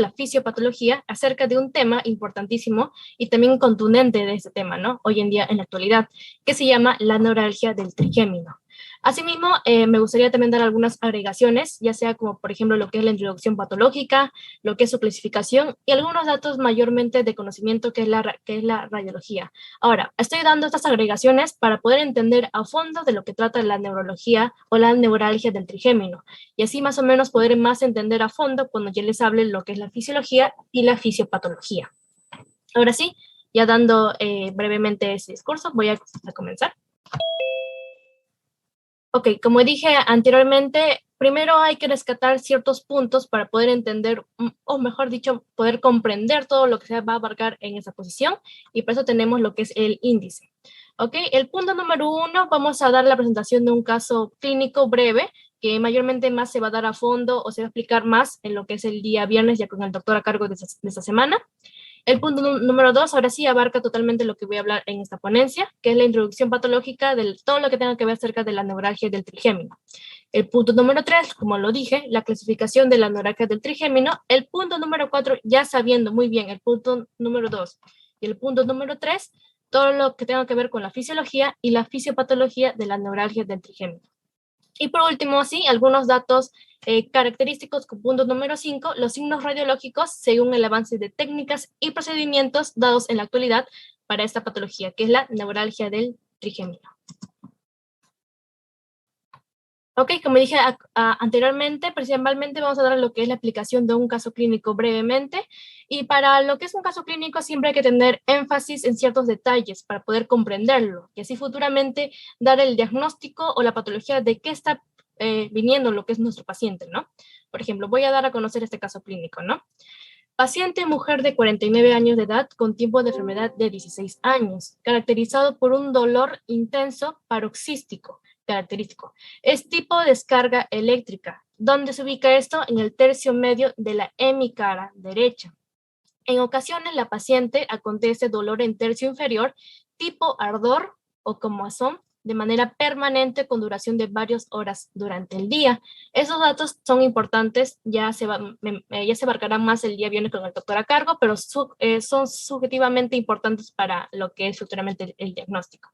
la fisiopatología acerca de un tema importantísimo y también contundente de este tema, ¿no? Hoy en día, en la actualidad, que se llama la neuralgia del trigémino. Asimismo, me gustaría también dar algunas agregaciones, ya sea como, por ejemplo, lo que es la introducción patológica, lo que es su clasificación y algunos datos mayormente de conocimiento que es la radiología. Ahora, estoy dando estas agregaciones para poder entender a fondo de lo que trata la neurología o la neuralgia del trigémino y así más o menos poder más entender a fondo cuando ya les hable lo que es la fisiología y la fisiopatología. Ahora sí, ya dando brevemente ese discurso, voy a comenzar. Ok, como dije anteriormente, primero hay que rescatar ciertos puntos para poder entender, o mejor dicho, poder comprender todo lo que se va a abarcar en esa posición, y por eso tenemos lo que es el índice. Ok, el punto número 1, vamos a dar la presentación de un caso clínico breve, que mayormente más se va a dar a fondo o se va a explicar más en lo que es el día viernes, ya con el doctor a cargo de esta semana. El punto número 2, ahora sí, abarca totalmente lo que voy a hablar en esta ponencia, que es la introducción patológica de todo lo que tenga que ver acerca de la neuralgia del trigémino. El punto número 3, como lo dije, la clasificación de la neuralgia del trigémino. El punto número 4, ya sabiendo muy bien el punto número 2 y el punto número 3, todo lo que tenga que ver con la fisiología y la fisiopatología de la neuralgia del trigémino. Y por último, sí, algunos datos característicos con punto número 5, los signos radiológicos según el avance de técnicas y procedimientos dados en la actualidad para esta patología, que es la neuralgia del trigémino. Ok, como dije anteriormente, principalmente vamos a dar lo que es la explicación de un caso clínico brevemente, y para lo que es un caso clínico siempre hay que tener énfasis en ciertos detalles para poder comprenderlo, y así futuramente dar el diagnóstico o la patología de qué está viniendo lo que es nuestro paciente, ¿no? Por ejemplo, voy a dar a conocer este caso clínico, ¿no? Paciente mujer de 49 años de edad con tiempo de enfermedad de 16 años, caracterizado por un dolor intenso paroxístico característico. Es tipo descarga eléctrica. ¿Dónde se ubica esto? En el tercio medio de la hemicara derecha. En ocasiones la paciente acontece dolor en tercio inferior, tipo ardor o comezón, de manera permanente con duración de varias horas durante el día. Esos datos son importantes, ya se abarcará más el día viernes con el doctor a cargo, pero son subjetivamente importantes para lo que es futuramente el diagnóstico.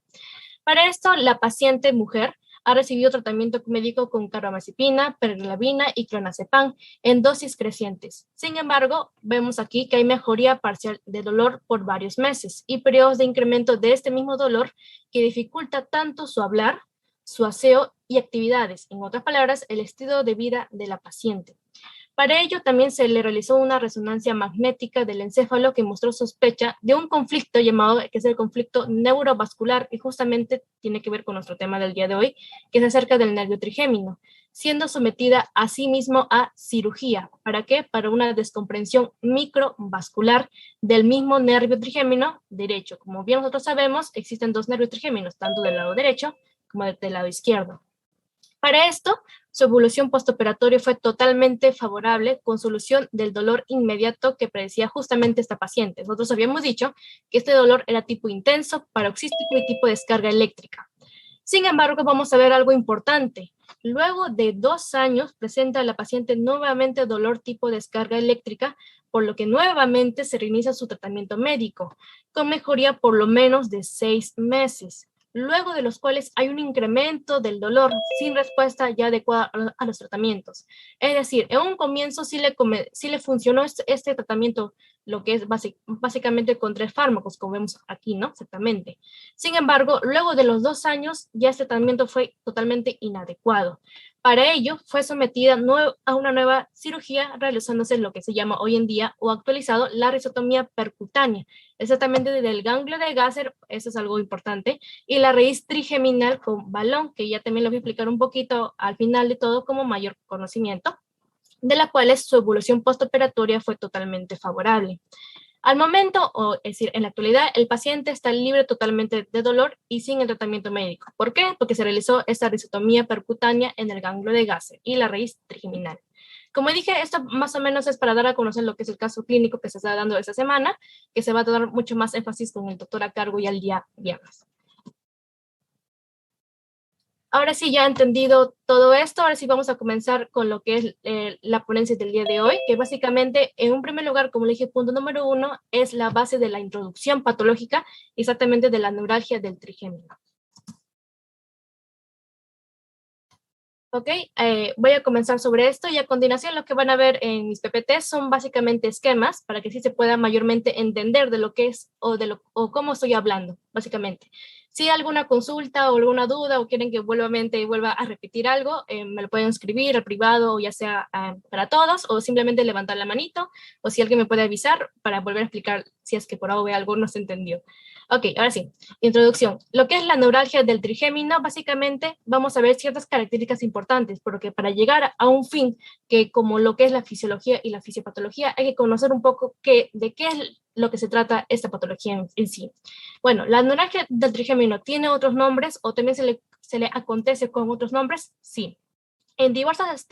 Para esto, la paciente mujer ha recibido tratamiento médico con carbamazepina, pregabalina y clonazepam en dosis crecientes. Sin embargo, vemos aquí que hay mejoría parcial de dolor por varios meses y periodos de incremento de este mismo dolor que dificulta tanto su hablar, su aseo y actividades. En otras palabras, el estilo de vida de la paciente. Para ello también se le realizó una resonancia magnética del encéfalo que mostró sospecha de un conflicto llamado, que es el conflicto neurovascular, y justamente tiene que ver con nuestro tema del día de hoy, que es acerca del nervio trigémino, siendo sometida asimismo a cirugía. ¿Para qué? Para una descomprensión microvascular del mismo nervio trigémino derecho. Como bien nosotros sabemos, existen dos nervios trigéminos, tanto del lado derecho como del lado izquierdo. Para esto, su evolución postoperatoria fue totalmente favorable, con solución del dolor inmediato que predecía justamente esta paciente. Nosotros habíamos dicho que este dolor era tipo intenso, paroxístico y tipo descarga eléctrica. Sin embargo, vamos a ver algo importante. Luego de 2 años, presenta a la paciente nuevamente dolor tipo descarga eléctrica, por lo que nuevamente se reinicia su tratamiento médico, con mejoría por lo menos de 6 meses. Luego de los cuales hay un incremento del dolor sin respuesta ya adecuada a los tratamientos. Es decir, en un comienzo sí le funcionó este tratamiento, lo que es básicamente con 3 fármacos, como vemos aquí, ¿no? Exactamente. Sin embargo, luego de los 2 años, ya este tratamiento fue totalmente inadecuado. Para ello, fue sometida a una nueva cirugía, realizándose lo que se llama hoy en día, o actualizado, la risotomía percutánea, exactamente desde el ganglio de Gasser, eso es algo importante, y la raíz trigeminal con balón, que ya también lo voy a explicar un poquito al final de todo como mayor conocimiento, de la cual su evolución postoperatoria fue totalmente favorable. Al momento, es decir, en la actualidad, el paciente está libre totalmente de dolor y sin el tratamiento médico. ¿Por qué? Porque se realizó esta risotomía percutánea en el ganglio de Gasser y la raíz trigeminal. Como dije, esto más o menos es para dar a conocer lo que es el caso clínico que se está dando esta semana, que se va a dar mucho más énfasis con el doctor a cargo y al día viernes. Ahora sí, ya he entendido todo esto, ahora sí vamos a comenzar con lo que es la ponencia del día de hoy, que básicamente, en un primer lugar, como le dije, punto número 1, es la base de la introducción patológica, exactamente de la neuralgia del trigémino. Ok, voy a comenzar sobre esto y a continuación lo que van a ver en mis PPT son básicamente esquemas para que sí se pueda mayormente entender de lo que es o cómo estoy hablando, básicamente. Si hay alguna consulta o alguna duda o quieren que vuelva a repetir algo, me lo pueden escribir al privado, o ya sea para todos, o simplemente levantar la manito, o si alguien me puede avisar para volver a explicar si es que por algo no se entendió. Ok, ahora sí. Introducción. Lo que es la neuralgia del trigémino, básicamente vamos a ver ciertas características importantes, porque para llegar a un fin que como lo que es la fisiología y la fisiopatología, hay que conocer un poco de qué es lo que se trata esta patología en sí. Bueno, la neuralgia del trigémino tiene otros nombres o también se le acontece con otros nombres, sí. En diversas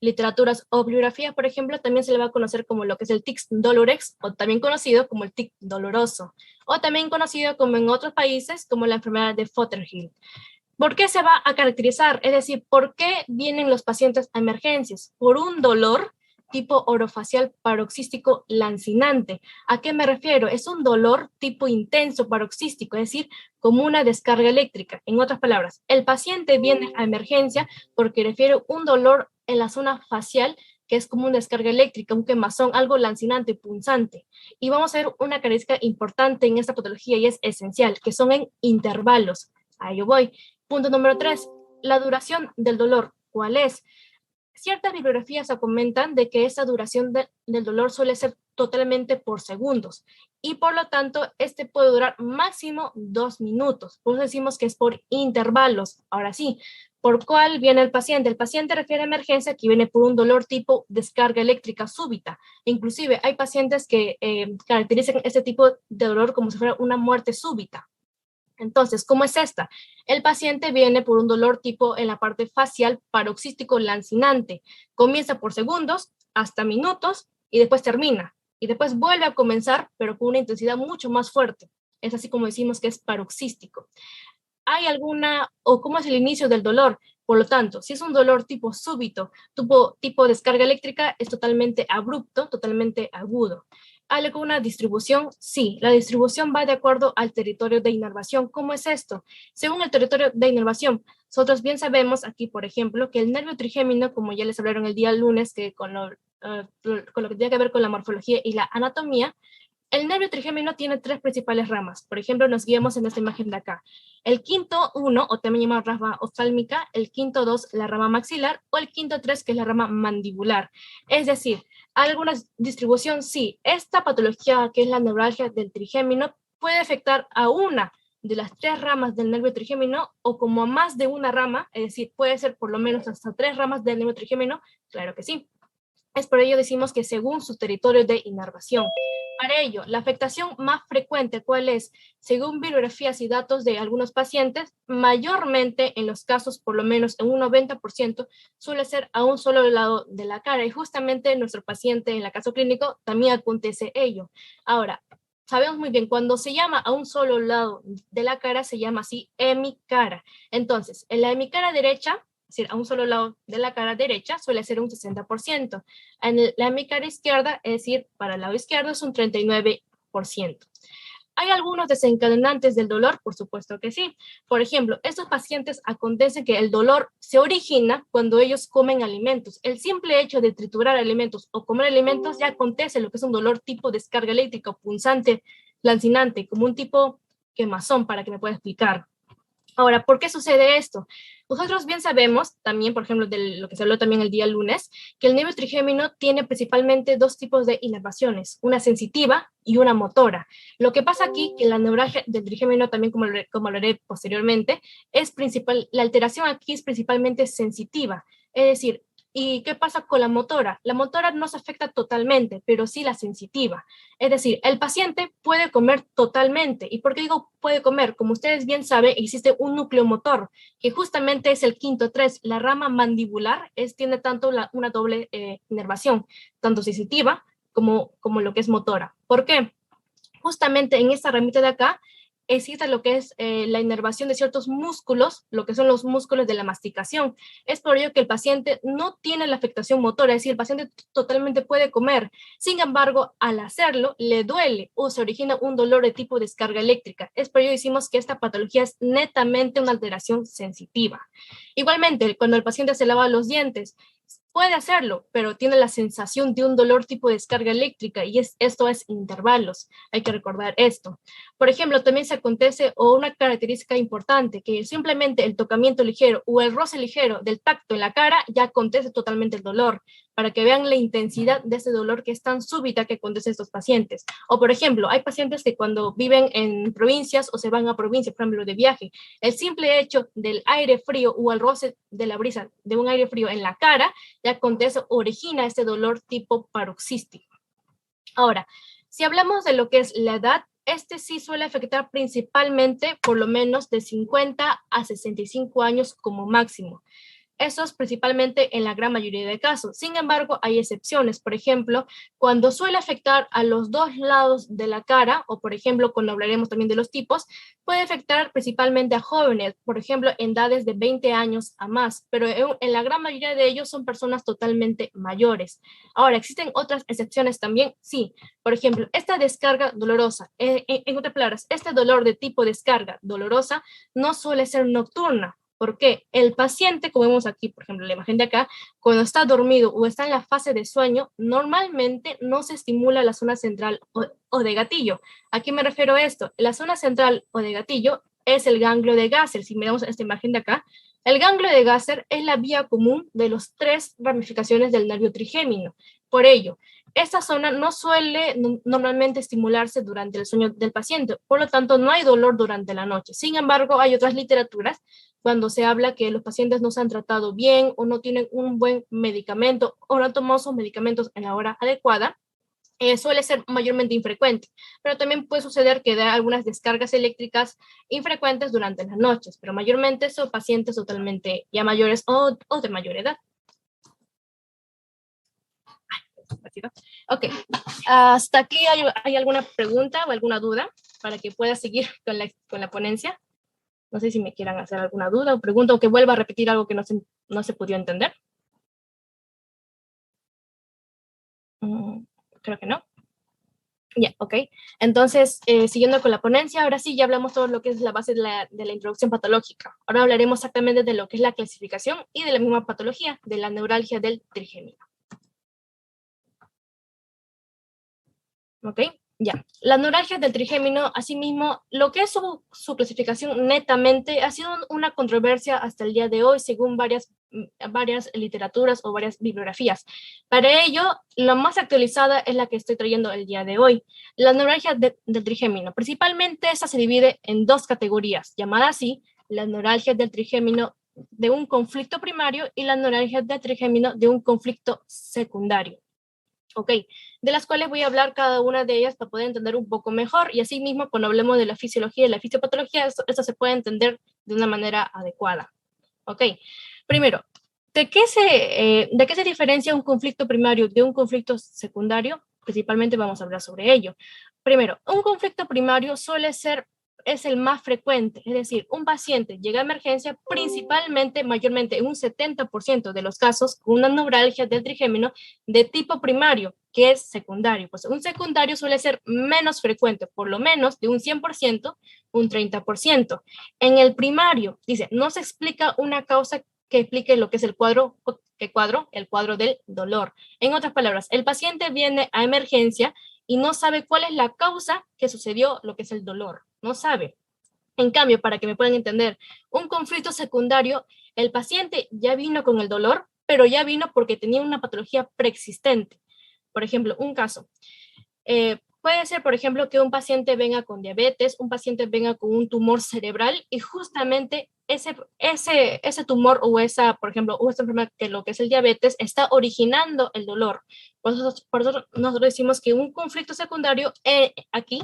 literaturas o bibliografías, por ejemplo, también se le va a conocer como lo que es el tic dolorex, o también conocido como el tic doloroso, o también conocido como en otros países como la enfermedad de Fothergill. ¿Por qué se va a caracterizar? Es decir, ¿por qué vienen los pacientes a emergencias? Por un dolor tipo orofacial paroxístico lancinante. ¿A qué me refiero? Es un dolor tipo intenso paroxístico, es decir, como una descarga eléctrica. En otras palabras, el paciente viene a emergencia porque refiere un dolor en la zona facial que es como una descarga eléctrica, un quemazón, algo lancinante, punzante. Y vamos a ver una característica importante en esta patología y es esencial, que son en intervalos. A ello voy. Punto número 3, la duración del dolor. ¿Cuál es? Ciertas bibliografías comentan de que esa duración del dolor suele ser totalmente por segundos y por lo tanto este puede durar máximo 2 minutos. Por eso decimos que es por intervalos. Ahora sí, ¿por cuál viene el paciente? El paciente refiere a emergencia que viene por un dolor tipo descarga eléctrica súbita. Inclusive hay pacientes que caracterizan este tipo de dolor como si fuera una muerte súbita. Entonces, ¿cómo es esta? El paciente viene por un dolor tipo en la parte facial paroxístico lancinante. Comienza por segundos hasta minutos y después termina. Y después vuelve a comenzar, pero con una intensidad mucho más fuerte. Es así como decimos que es paroxístico. ¿Hay alguna, o cómo es el inicio del dolor? Por lo tanto, si es un dolor tipo súbito, tipo descarga eléctrica, es totalmente abrupto, totalmente agudo. ¿Hay alguna distribución? Sí, la distribución va de acuerdo al territorio de inervación. ¿Cómo es esto? Según el territorio de inervación, nosotros bien sabemos aquí, por ejemplo, que el nervio trigémino, como ya les hablaron el día lunes, que con lo que tiene que ver con la morfología y la anatomía, el nervio trigémino tiene 3 principales ramas. Por ejemplo, nos guiamos en esta imagen de acá. El quinto 1, o también llamado rama oftálmica, el quinto 2, la rama maxilar, o el quinto 3, que es la rama mandibular. Es decir, ¿hay alguna distribución? Sí. Esta patología, que es la neuralgia del trigémino, puede afectar a una de las 3 ramas del nervio trigémino o como a más de una rama, es decir, puede ser por lo menos hasta 3 ramas del nervio trigémino, claro que sí. Es por ello decimos que según su territorio de inervación. Para ello, la afectación más frecuente, ¿cuál es? Según bibliografías y datos de algunos pacientes, mayormente en los casos, por lo menos en un 90%, suele ser a un solo lado de la cara. Y justamente nuestro paciente en el caso clínico también acontece ello. Ahora, sabemos muy bien, cuando se llama a un solo lado de la cara, se llama así hemicara. Entonces, en la hemicara derecha, es decir, a un solo lado de la cara derecha, suele ser un 60%. En la hemicara izquierda, es decir, para el lado izquierdo es un 39%. ¿Hay algunos desencadenantes del dolor? Por supuesto que sí. Por ejemplo, estos pacientes acontece que el dolor se origina cuando ellos comen alimentos. El simple hecho de triturar alimentos o comer alimentos ya acontece lo que es un dolor tipo descarga eléctrica, punzante, lancinante, como un tipo quemazón, para que me pueda explicar. Ahora, ¿por qué sucede esto? Nosotros bien sabemos, también, por ejemplo, de lo que se habló también el día lunes, que el nervio trigémino tiene principalmente 2 tipos de inervaciones, una sensitiva y una motora. Lo que pasa aquí, que la neuralgia del trigémino, también como hablaré posteriormente, la alteración aquí es principalmente sensitiva, es decir, ¿y qué pasa con la motora? La motora no se afecta totalmente, pero sí la sensitiva. Es decir, el paciente puede comer totalmente. ¿Y por qué digo puede comer? Como ustedes bien saben, existe un núcleo motor, que justamente es el quinto 3. La rama mandibular tiene tanto una doble inervación, tanto sensitiva como lo que es motora. ¿Por qué? Justamente en esta ramita de acá existe lo que es la inervación de ciertos músculos, lo que son los músculos de la masticación. Es por ello que el paciente no tiene la afectación motora, es decir, el paciente totalmente puede comer. Sin embargo, al hacerlo, le duele o se origina un dolor de tipo descarga eléctrica. Es por ello que decimos que esta patología es netamente una alteración sensitiva. Igualmente, cuando el paciente se lava los dientes, puede hacerlo, pero tiene la sensación de un dolor tipo descarga eléctrica y esto es intervalos. Hay que recordar esto. Por ejemplo, también se acontece o una característica importante que simplemente el tocamiento ligero o el roce ligero del tacto en la cara ya acontece totalmente el dolor, para que vean la intensidad de ese dolor que es tan súbita que acontece a estos pacientes. O por ejemplo, hay pacientes que cuando viven en provincias o se van a provincias, por ejemplo, de viaje, el simple hecho del aire frío o el roce de la brisa de un aire frío en la cara ya acontece, origina este dolor tipo paroxístico. Ahora, si hablamos de lo que es la edad, este sí suele afectar principalmente por lo menos de 50 a 65 años como máximo. Eso es principalmente en la gran mayoría de casos. Sin embargo, hay excepciones. Por ejemplo, cuando suele afectar a los dos lados de la cara, o por ejemplo, cuando hablaremos también de los tipos, puede afectar principalmente a jóvenes, por ejemplo, en edades de 20 años a más, pero en la gran mayoría de ellos son personas totalmente mayores. Ahora, ¿existen otras excepciones también? Sí. Por ejemplo, esta descarga dolorosa, en otras palabras, este dolor de tipo descarga dolorosa no suele ser nocturna. Porque el paciente, como vemos aquí, por ejemplo, la imagen de acá, cuando está dormido o está en la fase de sueño, normalmente no se estimula la zona central o de gatillo. ¿A qué me refiero a esto? La zona central o de gatillo es el ganglio de Gasser. Si miramos esta imagen de acá, el ganglio de Gasser es la vía común de las tres ramificaciones del nervio trigémino. Por ello, esta zona no suele normalmente estimularse durante el sueño del paciente, por lo tanto no hay dolor durante la noche. Sin embargo, hay otras literaturas cuando se habla que los pacientes no se han tratado bien o no tienen un buen medicamento o no han tomado sus medicamentos en la hora adecuada, suele ser mayormente infrecuente, pero también puede suceder que da algunas descargas eléctricas infrecuentes durante las noches, pero mayormente son pacientes totalmente ya mayores o de mayor edad. Ok, hasta aquí hay alguna pregunta o alguna duda para que pueda seguir con la ponencia. No sé si me quieran hacer alguna duda o pregunta o que vuelva a repetir algo que no se pudo entender. Creo que no. Ya, ok. Entonces, siguiendo con la ponencia, ahora sí ya hablamos todo lo que es la base de la introducción patológica. Ahora hablaremos exactamente de lo que es la clasificación y de la misma patología, de la neuralgia del trigémino. ¿Ok? Ya. La neuralgia del trigémino, asimismo, lo que es su clasificación netamente ha sido una controversia hasta el día de hoy, según varias literaturas o varias bibliografías. Para ello, la más actualizada es la que estoy trayendo el día de hoy. La neuralgia del trigémino, principalmente esta se divide en dos categorías, llamadas así, la neuralgia del trigémino de un conflicto primario y la neuralgia del trigémino de un conflicto secundario. Ok, de las cuales voy a hablar cada una de ellas para poder entender un poco mejor y así mismo cuando hablemos de la fisiología y la fisiopatología, esto se puede entender de una manera adecuada. Ok, primero, ¿de qué se diferencia un conflicto primario de un conflicto secundario? Principalmente vamos a hablar sobre ello. Primero, un conflicto primario es el más frecuente, es decir, un paciente llega a emergencia principalmente, mayormente en un 70% de los casos, con una neuralgia del trigémino de tipo primario, que es secundario. Pues un secundario suele ser menos frecuente, por lo menos de un 100%, un 30%. En el primario, dice, no se explica una causa que explique lo que es el cuadro, el cuadro del dolor. En otras palabras, el paciente viene a emergencia y no sabe cuál es la causa que sucedió lo que es el dolor. No sabe. En cambio, para que me puedan entender, un conflicto secundario, el paciente ya vino con el dolor, pero ya vino porque tenía una patología preexistente. Por ejemplo, un caso. Puede ser, por ejemplo, que un paciente venga con diabetes, un paciente venga con un tumor cerebral y justamente ese tumor o por ejemplo, o esta enfermedad que lo que es el diabetes está originando el dolor. Por eso nosotros decimos que un conflicto secundario aquí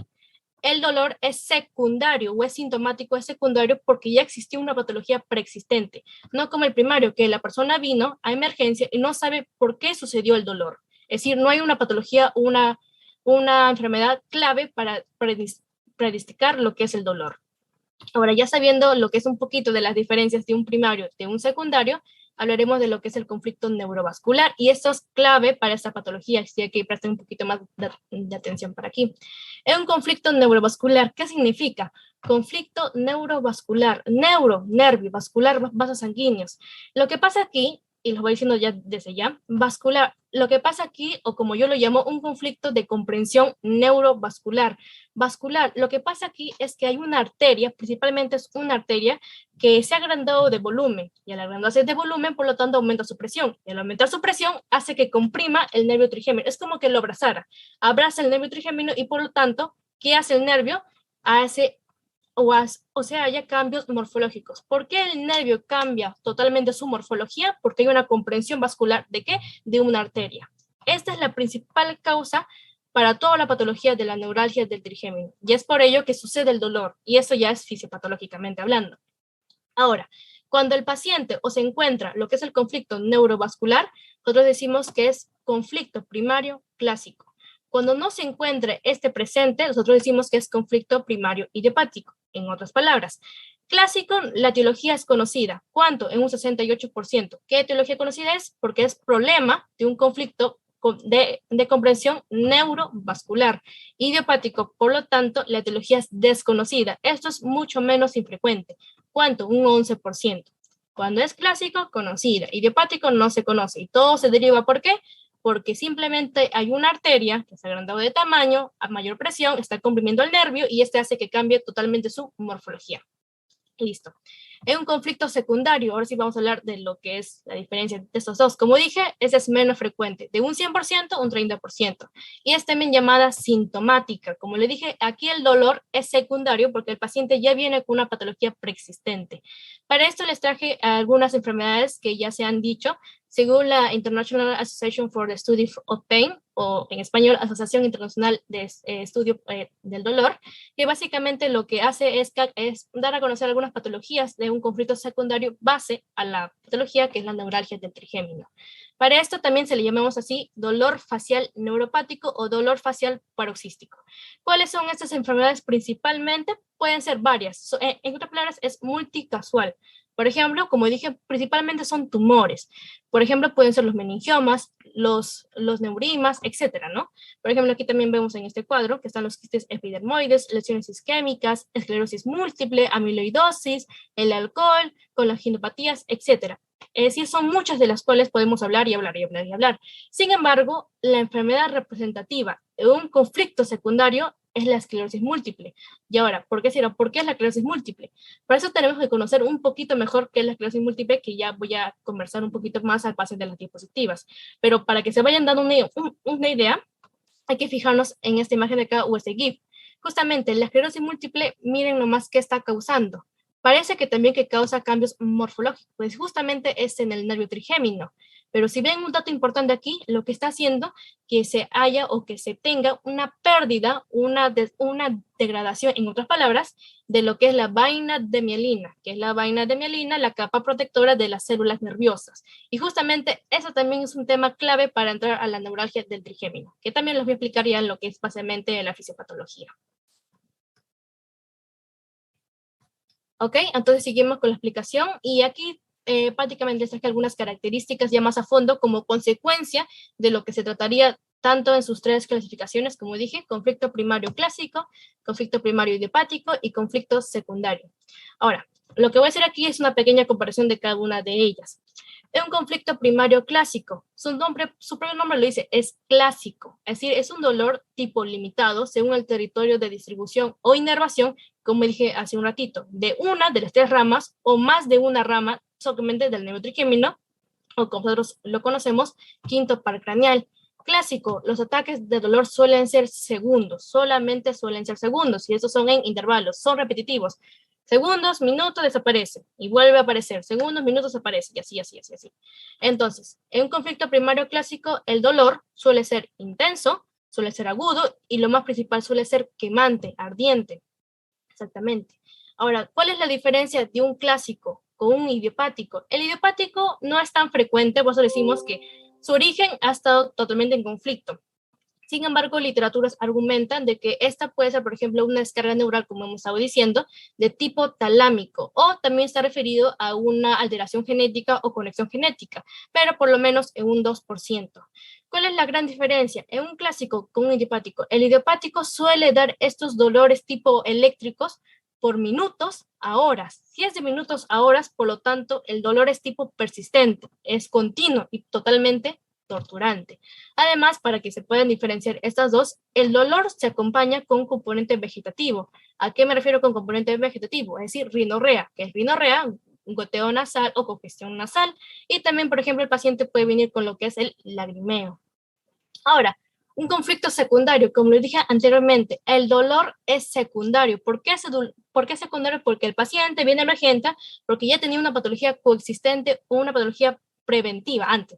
el dolor es secundario o es sintomático, es secundario porque ya existió una patología preexistente, no como el primario, que la persona vino a emergencia y no sabe por qué sucedió el dolor. Es decir, no hay una patología, una enfermedad clave para prediagnosticar lo que es el dolor. Ahora, ya sabiendo lo que es un poquito de las diferencias de un primario de un secundario, hablaremos de lo que es el conflicto neurovascular, y esto es clave para esta patología, así que presten un poquito más de atención para aquí. Es un conflicto neurovascular, ¿qué significa? Conflicto neurovascular, nervio, vascular, vasos sanguíneos. Lo que pasa aquí, y los voy diciendo ya desde ya, vascular, lo que pasa aquí, o como yo lo llamo, un conflicto de comprensión neurovascular. Vascular, lo que pasa aquí es que hay una arteria, principalmente es una arteria, que se ha agrandado de volumen, y al agrandarse de volumen, por lo tanto, aumenta su presión, y al aumentar su presión, hace que comprima el nervio trigémino, es como que lo abrazara, abraza el nervio trigémino, y por lo tanto, ¿qué hace el nervio? Hace o sea, haya cambios morfológicos. ¿Por qué el nervio cambia totalmente su morfología? Porque hay una comprensión vascular ¿de qué? De una arteria. Esta es la principal causa para toda la patología de la neuralgia del trigémino. Y es por ello que sucede el dolor, y eso ya es fisiopatológicamente hablando. Ahora, cuando el paciente o se encuentra lo que es el conflicto neurovascular, nosotros decimos que es conflicto primario clásico. Cuando no se encuentre este presente, nosotros decimos que es conflicto primario idiopático. En otras palabras, clásico, la etiología es conocida. ¿Cuánto? En un 68%. ¿Qué etiología conocida es? Porque es problema de un conflicto de comprensión neurovascular. Idiopático, por lo tanto, la etiología es desconocida. Esto es mucho menos infrecuente. ¿Cuánto? Un 11%. Cuando es clásico, conocida. Idiopático no se conoce. Y todo se deriva, ¿por qué? Porque simplemente hay una arteria que se ha agrandado de tamaño, a mayor presión, está comprimiendo el nervio y este hace que cambie totalmente su morfología. Listo. Es un conflicto secundario. Ahora sí vamos a hablar de lo que es la diferencia de estos dos. Como dije, ese es menos frecuente, de un 100% un 30%. Y es también llamada sintomática. Como le dije, aquí el dolor es secundario porque el paciente ya viene con una patología preexistente. Para esto les traje algunas enfermedades que ya se han dicho. Según la International Association for the Study of Pain, o en español, Asociación Internacional de Estudio del Dolor, que básicamente lo que hace es dar a conocer algunas patologías de un conflicto secundario base a la patología que es la neuralgia del trigémino. Para esto también se le llamamos así dolor facial neuropático o dolor facial paroxístico. ¿Cuáles son estas enfermedades principalmente? Pueden ser varias. En otras palabras, es multicasual. Por ejemplo, como dije, principalmente son tumores. Por ejemplo, pueden ser los meningiomas, los neurimas, etcétera, ¿no? Por ejemplo, aquí también vemos en este cuadro que están los quistes epidermoides, lesiones isquémicas, esclerosis múltiple, amiloidosis, el alcohol, colaginopatías, etcétera. Es decir, son muchas de las cuales podemos hablar y hablar y hablar y hablar. Sin embargo, la enfermedad representativa de un conflicto secundario es la esclerosis múltiple. Y ahora, ¿por qué es la esclerosis múltiple? Para eso tenemos que conocer un poquito mejor qué es la esclerosis múltiple, que ya voy a conversar un poquito más al paso de las diapositivas. Pero para que se vayan dando una idea, hay que fijarnos en esta imagen de acá o este GIF. Justamente la esclerosis múltiple, miren nomás qué está causando. Parece que también que causa cambios morfológicos, pues justamente es en el nervio trigémino. Pero si ven un dato importante aquí, lo que está haciendo que se haya o que se tenga una pérdida, una degradación, en otras palabras, de lo que es la vaina de mielina, que es la vaina de mielina, la capa protectora de las células nerviosas. Y justamente eso también es un tema clave para entrar a la neuralgia del trigémino, que también los voy a explicar ya en lo que es básicamente la fisiopatología. Ok, entonces seguimos con la explicación y aquí prácticamente les traje algunas características ya más a fondo como consecuencia de lo que se trataría tanto en sus tres clasificaciones, como dije, conflicto primario clásico, conflicto primario idiopático y conflicto secundario. Ahora, lo que voy a hacer aquí es una pequeña comparación de cada una de ellas. Es un conflicto primario clásico. Su propio nombre lo dice, es clásico. Es decir, es un dolor tipo limitado según el territorio de distribución o inervación, como dije hace un ratito, de una de las tres ramas o más de una rama, solamente del nervio trigémino, o como nosotros lo conocemos, quinto par craneal. Clásico, los ataques de dolor suelen ser segundos, solamente suelen ser segundos, y estos son en intervalos, son repetitivos. Segundos, minutos, desaparece, y vuelve a aparecer. Segundos, minutos, aparece, y así, así, así, así. Entonces, en un conflicto primario clásico, el dolor suele ser intenso, suele ser agudo, y lo más principal suele ser quemante, ardiente. Exactamente. Ahora, ¿cuál es la diferencia de un clásico con un idiopático? El idiopático no es tan frecuente, por eso decimos que su origen ha estado totalmente en conflicto. Sin embargo, literaturas argumentan de que esta puede ser, por ejemplo, una descarga neural, como hemos estado diciendo, de tipo talámico, o también está referido a una alteración genética o conexión genética, pero por lo menos en un 2%. ¿Cuál es la gran diferencia? En un clásico con un idiopático, el idiopático suele dar estos dolores tipo eléctricos por minutos a horas. Si es de minutos a horas, por lo tanto, el dolor es tipo persistente, es continuo y totalmente torturante. Además, para que se puedan diferenciar estas dos, el dolor se acompaña con un componente vegetativo. ¿A qué me refiero con componente vegetativo? Es decir, rinorrea, que es rinorrea, un goteo nasal o congestión nasal. Y también, por ejemplo, el paciente puede venir con lo que es el lagrimeo. Ahora, un conflicto secundario, como lo dije anteriormente, el dolor es secundario. ¿Por qué es secundario? Porque el paciente viene emergente porque ya tenía una patología coexistente o una patología preventiva antes.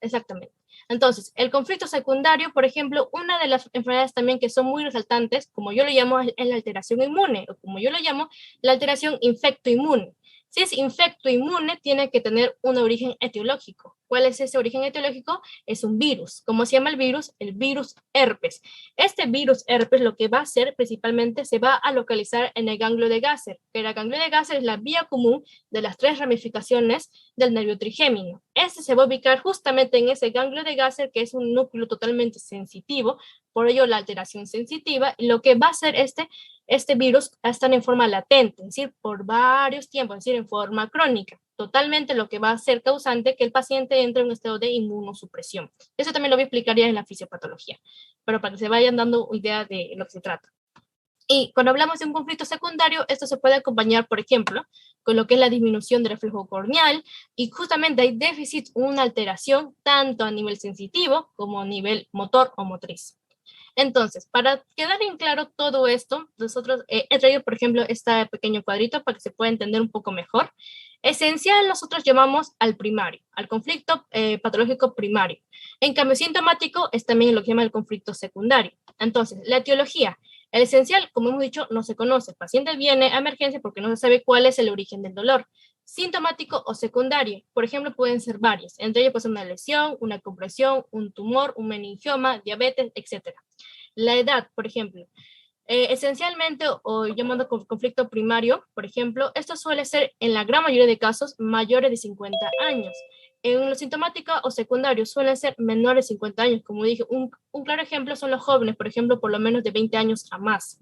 Exactamente. Entonces, el conflicto secundario, por ejemplo, una de las enfermedades también que son muy resaltantes, como yo lo llamo, es la alteración inmune, o como yo lo llamo, la alteración infectoinmune. Si es infectoinmune, tiene que tener un origen etiológico. ¿Cuál es ese origen etiológico? Es un virus. ¿Cómo se llama el virus? El virus herpes. Este virus herpes lo que va a hacer principalmente se va a localizar en el ganglio de Gasser, que el ganglio de Gasser es la vía común de las 3 ramificaciones del nervio trigémino. Este se va a ubicar justamente en ese ganglio de Gasser, que es un núcleo totalmente sensitivo, por ello la alteración sensitiva, y lo que va a hacer este virus va a estar en forma latente, es decir, por varios tiempos, es decir, en forma crónica. Totalmente lo que va a ser causante que el paciente entre en un estado de inmunosupresión. Eso también lo voy a explicar ya en la fisiopatología, pero para que se vayan dando idea de lo que se trata. Y cuando hablamos de un conflicto secundario, esto se puede acompañar, por ejemplo, con lo que es la disminución del reflejo corneal, y justamente hay déficit, una alteración tanto a nivel sensitivo como a nivel motor o motriz. Entonces, para quedar en claro todo esto, nosotros he traído, por ejemplo, este pequeño cuadrito para que se pueda entender un poco mejor. Esencial nosotros llamamos al primario, al conflicto patológico primario. En cambio, sintomático es también lo que llama el conflicto secundario. Entonces, la etiología. El esencial, como hemos dicho, no se conoce. El paciente viene a emergencia porque no se sabe cuál es el origen del dolor. Sintomático o secundario, por ejemplo, pueden ser varios. Entre ellos puede ser una lesión, una compresión, un tumor, un meningioma, diabetes, etc. La edad, por ejemplo. Esencialmente, o llamando conflicto primario, por ejemplo, esto suele ser en la gran mayoría de casos mayores de 50 años. En lo sintomático o secundario suelen ser menores de 50 años. Como dije, un claro ejemplo son los jóvenes, por ejemplo, por lo menos de 20 años a más.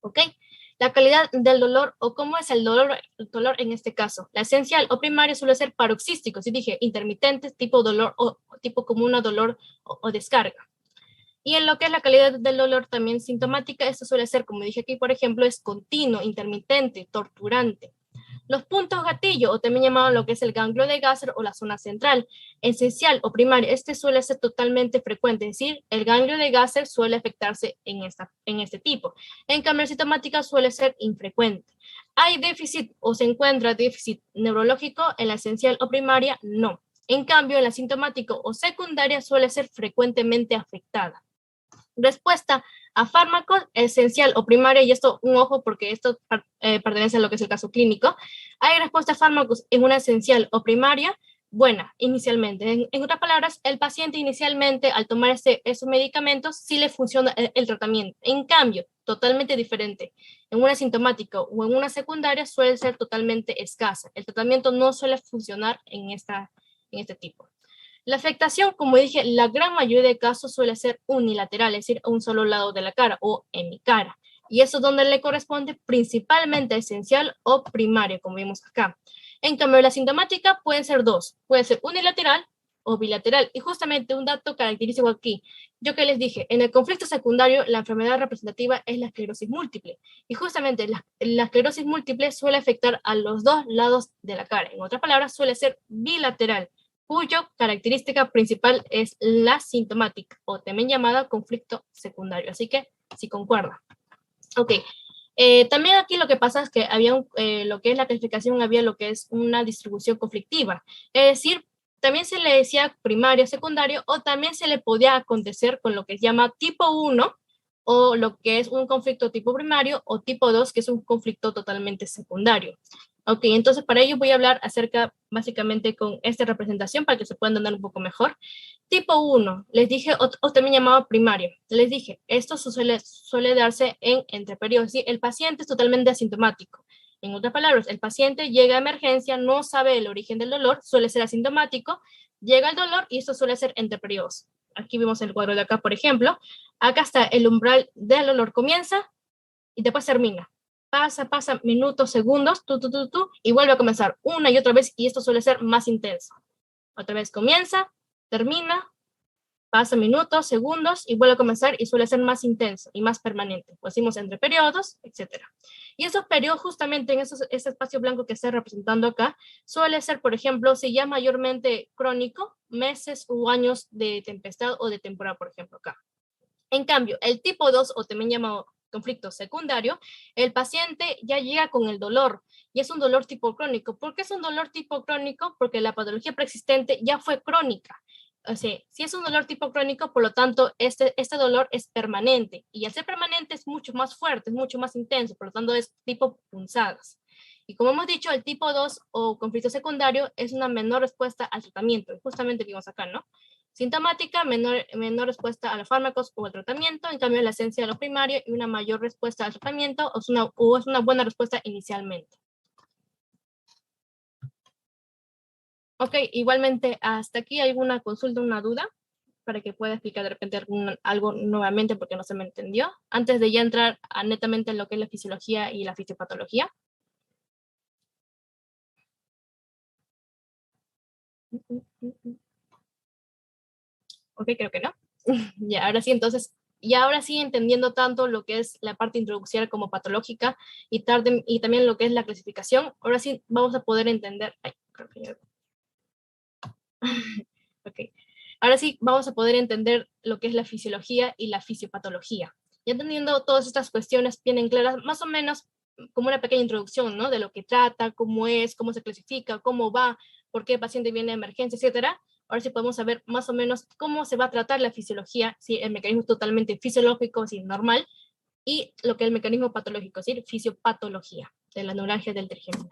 ¿Ok? La calidad del dolor o cómo es el dolor en este caso. La esencial o primario suele ser paroxístico, si dije intermitente, tipo dolor o tipo como una dolor o descarga. Y en lo que es la calidad del dolor también sintomática, esto suele ser, como dije aquí, por ejemplo, es continuo, intermitente, torturante. Los puntos gatillo, o también llamado lo que es el ganglio de Gasser o la zona central, esencial o primario, este suele ser totalmente frecuente, es decir, el ganglio de Gasser suele afectarse en este tipo. En cambio, sintomática suele ser infrecuente. ¿Hay déficit o se encuentra déficit neurológico en la esencial o primaria? No. En cambio, en la sintomático o secundaria suele ser frecuentemente afectada. Respuesta a fármacos esencial o primaria, y esto un ojo porque esto pertenece a lo que es el caso clínico. Hay respuesta a fármacos en una esencial o primaria buena inicialmente. En otras palabras, el paciente inicialmente al tomar esos medicamentos sí le funciona el tratamiento. En cambio, totalmente diferente. En una sintomática o en una secundaria suele ser totalmente escasa. El tratamiento no suele funcionar en este tipo. La afectación, como dije, la gran mayoría de casos suele ser unilateral, es decir, a un solo lado de la cara o en mi cara. Y eso es donde le corresponde principalmente esencial o primario, como vimos acá. En cambio, la sintomática pueden ser dos, puede ser unilateral o bilateral. Y justamente un dato característico aquí, yo que les dije, en el conflicto secundario la enfermedad representativa es la esclerosis múltiple. Y justamente la esclerosis múltiple suele afectar a los dos lados de la cara. En otras palabras, suele ser bilateral, cuyo característica principal es la sintomática, o también llamada conflicto secundario. Así que, si concuerda. Ok. También aquí lo que pasa es que había lo que es la clasificación, había lo que es una distribución conflictiva. Es decir, también se le decía primario, secundario, o también se le podía acontecer con lo que se llama tipo 1, o lo que es un conflicto tipo primario, o tipo 2, que es un conflicto totalmente secundario. Ok, entonces para ello voy a hablar acerca, básicamente, con esta representación para que se puedan entender un poco mejor. Tipo 1, les dije, o también llamado primario, les dije, esto suele darse entre periodos, ¿sí? El paciente es totalmente asintomático. En otras palabras, el paciente llega a emergencia, no sabe el origen del dolor, suele ser asintomático, llega el dolor y esto suele ser entre periodos. Aquí vemos el cuadro de acá, por ejemplo. Acá está el umbral del dolor, comienza y después termina. Pasa minutos, segundos, y vuelve a comenzar una y otra vez, y esto suele ser más intenso. Otra vez comienza, termina, pasa minutos, segundos, y vuelve a comenzar, y suele ser más intenso y más permanente. Lo decimos entre periodos, etc. Y esos periodos, justamente en ese espacio blanco que está representando acá, suele ser, por ejemplo, si ya mayormente crónico, meses u años de tempestad o de temporada, por ejemplo, acá. En cambio, el tipo 2, o también llamado conflicto secundario, el paciente ya llega con el dolor y es un dolor tipo crónico. ¿Por qué es un dolor tipo crónico? Porque la patología preexistente ya fue crónica. O sea, si es un dolor tipo crónico, por lo tanto, este dolor es permanente y al ser permanente es mucho más fuerte, es mucho más intenso, por lo tanto es tipo punzadas. Y como hemos dicho, el tipo 2 o conflicto secundario es una menor respuesta al tratamiento, justamente que vimos acá, ¿no? Sintomática, menor respuesta a los fármacos o al tratamiento, en cambio la esencia de lo primario y una mayor respuesta al tratamiento o es una buena respuesta inicialmente. Ok, igualmente, hasta aquí hay alguna consulta, una duda, para que pueda explicar de repente algo nuevamente porque no se me entendió, antes de ya entrar netamente en lo que es la fisiología y la fisiopatología. Ok, creo que no. Ya, ahora sí, entonces, y ahora sí entendiendo tanto lo que es la parte introducción como patológica y también lo que es la clasificación, ahora sí vamos a poder entender, ay, creo que ya- ok, ahora sí vamos a poder entender lo que es la fisiología y la fisiopatología. Ya entendiendo todas estas cuestiones bien claras, más o menos como una pequeña introducción, ¿no? De lo que trata, cómo es, cómo se clasifica, cómo va, por qué el paciente viene de emergencia, etcétera. Ahora sí podemos saber más o menos cómo se va a tratar la fisiología, si el mecanismo es totalmente fisiológico, si normal, y lo que es el mecanismo patológico, es decir, fisiopatología de la neuralgia del trigémino.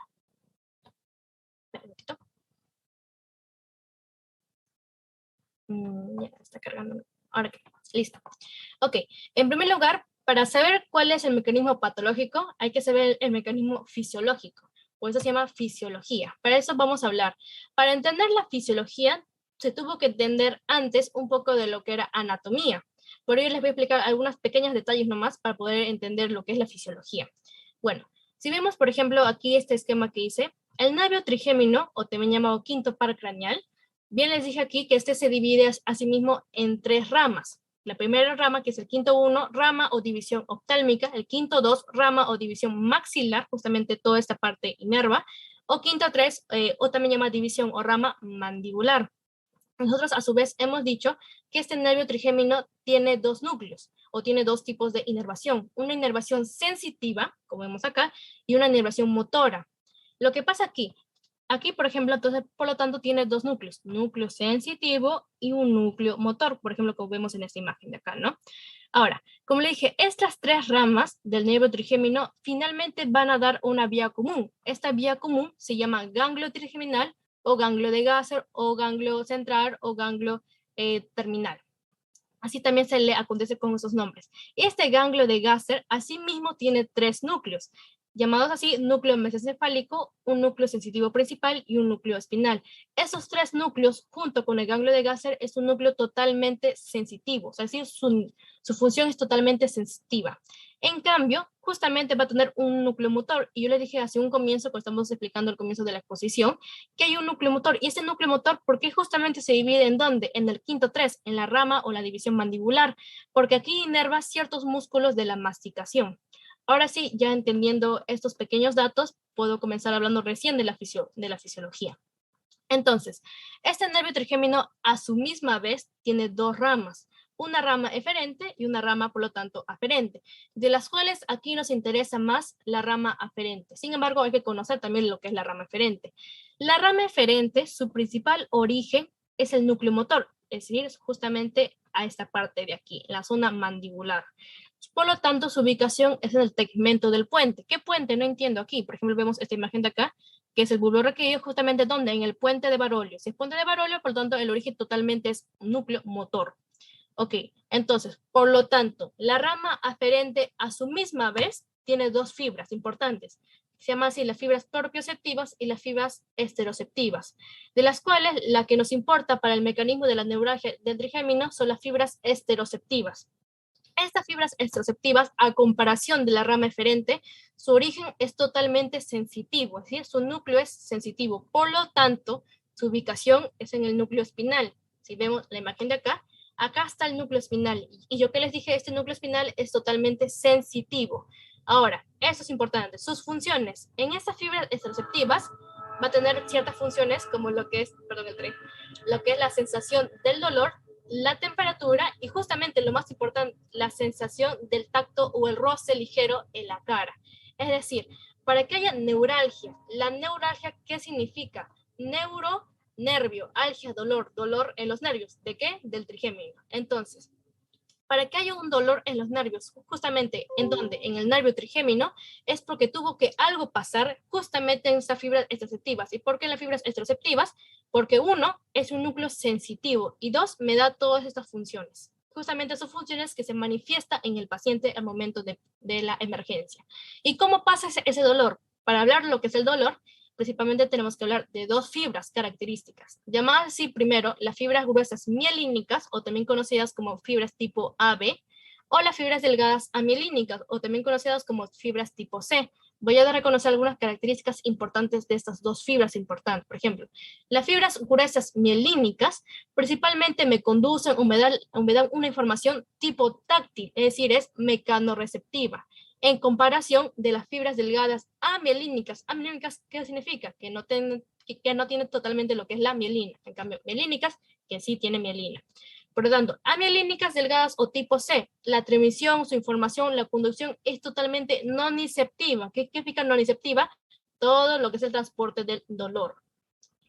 Ya está cargando. Ahora que, listo. Ok, en primer lugar, para saber cuál es el mecanismo patológico, hay que saber el mecanismo fisiológico, por eso se llama fisiología. Para eso vamos a hablar. Para entender la fisiología, se tuvo que entender antes un poco de lo que era anatomía. Por ello les voy a explicar algunos pequeños detalles nomás para poder entender lo que es la fisiología. Bueno, si vemos, por ejemplo, aquí este esquema que hice, el nervio trigémino, o también llamado quinto par craneal, bien les dije aquí que este se divide asimismo en tres ramas. La primera rama, que es el quinto 1, rama o división oftálmica. El quinto 2, rama o división maxilar, justamente toda esta parte inerva. O quinto 3, o también llama división o rama mandibular. Nosotros a su vez hemos dicho que este nervio trigémino tiene dos núcleos o tiene dos tipos de inervación. Una inervación sensitiva, como vemos acá, y una inervación motora. Lo que pasa aquí, por ejemplo, entonces, por lo tanto, tiene dos núcleos, núcleo sensitivo y un núcleo motor, por ejemplo, como vemos en esta imagen de acá, ¿no? Ahora, como le dije, estas tres ramas del nervio trigémino finalmente van a dar una vía común. Esta vía común se llama ganglio trigeminal o ganglio de Gasser o ganglio central o ganglio terminal. Así también se le acontece con esos nombres. Este ganglio de Gasser asimismo tiene tres núcleos, llamados así núcleo mesencefálico, un núcleo sensitivo principal y un núcleo espinal. Esos tres núcleos, junto con el ganglio de Gasser, es un núcleo totalmente sensitivo, o sea, su función es totalmente sensitiva. En cambio, justamente va a tener un núcleo motor, y yo le dije hace un comienzo, cuando estamos explicando el comienzo de la exposición, que hay un núcleo motor, y ese núcleo motor, ¿por qué justamente se divide en dónde? En el quinto 3, en la rama o la división mandibular, porque aquí inerva ciertos músculos de la masticación. Ahora sí, ya entendiendo estos pequeños datos, puedo comenzar hablando recién de la fisiología. Entonces, este nervio trigémino a su misma vez tiene dos ramas, una rama eferente y una rama, por lo tanto, aferente, de las cuales aquí nos interesa más la rama aferente. Sin embargo, hay que conocer también lo que es la rama eferente. La rama eferente, su principal origen es el núcleo motor, es decir, justamente a esta parte de aquí, la zona mandibular. Por lo tanto, su ubicación es en el tegmento del puente. ¿Qué puente? No entiendo aquí. Por ejemplo, vemos esta imagen de acá, que es el bulbo raquídeo, justamente donde en el puente de Barolio. Si es puente de Barolio, por lo tanto, el origen totalmente es núcleo motor. Ok, entonces, por lo tanto, la rama aferente a su misma vez tiene dos fibras importantes. Se llaman así las fibras propioceptivas y las fibras esteroceptivas, de las cuales la que nos importa para el mecanismo de la neuralgia del trigémino son las fibras esteroceptivas. Estas fibras esteroceptivas, a comparación de la rama eferente, su origen es totalmente sensitivo, ¿sí? Su núcleo es sensitivo, por lo tanto, su ubicación es en el núcleo espinal. Si vemos la imagen de acá, acá está el núcleo espinal, y yo que les dije, este núcleo espinal es totalmente sensitivo. Ahora, eso es importante, sus funciones. En estas fibras esteroceptivas va a tener ciertas funciones como lo que es, perdón, lo que es la sensación del dolor, la temperatura y justamente lo más importante, la sensación del tacto o el roce ligero en la cara. Es decir, para que haya neuralgia, la neuralgia, ¿qué significa? Neuro, nervio, algia, dolor, dolor en los nervios. ¿De qué? Del trigémino. Entonces, para que haya un dolor en los nervios, justamente en donde, en el nervio trigémino, es porque tuvo que algo pasar justamente en estas fibras esteroceptivas. ¿Y por qué en las fibras esteroceptivas? Porque uno, es un núcleo sensitivo y dos, me da todas estas funciones. Justamente esas funciones que se manifiesta en el paciente al momento de la emergencia. ¿Y cómo pasa ese dolor? Para hablar de lo que es el dolor, principalmente tenemos que hablar de dos fibras características, llamadas así primero las fibras gruesas mielínicas, o también conocidas como fibras tipo AB, o las fibras delgadas amielínicas, o también conocidas como fibras tipo C. Voy a dar a conocer algunas características importantes de estas dos fibras importantes. Por ejemplo, las fibras gruesas mielínicas principalmente me conducen o me dan una información tipo táctil, es decir, es mecanorreceptiva en comparación de las fibras delgadas amielínicas. Amielínicas, ¿qué significa? Que no tiene totalmente lo que es la mielina. En cambio, mielínicas, que sí tiene mielina. Por lo tanto, amielínicas delgadas o tipo C, la transmisión, su información, la conducción es totalmente noniceptiva. ¿Qué significa noniceptiva? Todo lo que es el transporte del dolor.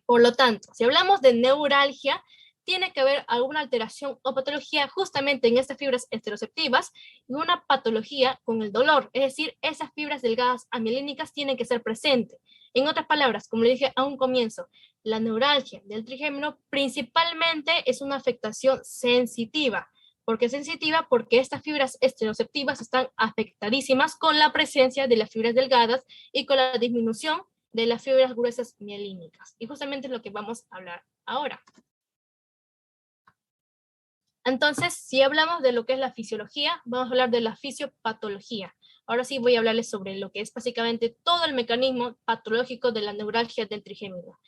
Por lo tanto, si hablamos de neuralgia, tiene que haber alguna alteración o patología justamente en estas fibras esteroceptivas y una patología con el dolor, es decir, esas fibras delgadas amielínicas tienen que ser presentes. En otras palabras, como le dije a un comienzo, la neuralgia del trigémino principalmente es una afectación sensitiva. ¿Por qué sensitiva? Porque estas fibras esteroceptivas están afectadísimas con la presencia de las fibras delgadas y con la disminución de las fibras gruesas mielínicas. Y justamente es lo que vamos a hablar ahora. Entonces, si hablamos de lo que es la fisiología, vamos a hablar de la fisiopatología. Ahora sí voy a hablarles sobre lo que es básicamente todo el mecanismo patológico de la neuralgia del trigémino.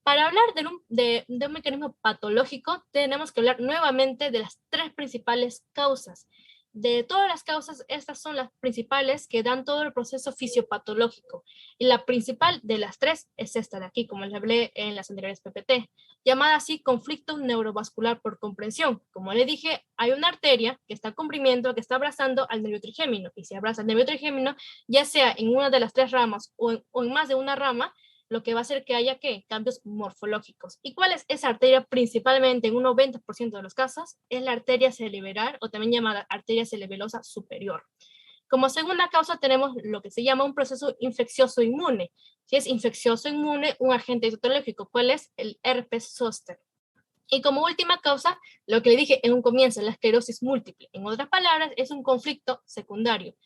Para hablar de un mecanismo patológico, tenemos que hablar nuevamente de las tres principales causas. De todas las causas, estas son las principales que dan todo el proceso fisiopatológico. Y la principal de las tres es esta de aquí, como les hablé en las anteriores PPT, llamada así conflicto neurovascular por comprensión. Como le dije, hay una arteria que está comprimiendo, que está abrazando al nervio trigémino. Y si abraza al nervio trigémino, ya sea en una de las tres ramas o en más de una rama, lo que va a hacer que haya ¿qué? Cambios morfológicos. ¿Y cuál es esa arteria? Principalmente en un 90% de los casos es la arteria cerebral o también llamada arteria cerebelosa superior. Como segunda causa tenemos lo que se llama un proceso infeccioso inmune. Si es infeccioso inmune, un agente etiológico, ¿cuál es? El herpes zóster. Y como última causa, lo que le dije en un comienzo, la esclerosis múltiple. En otras palabras, es un conflicto secundario.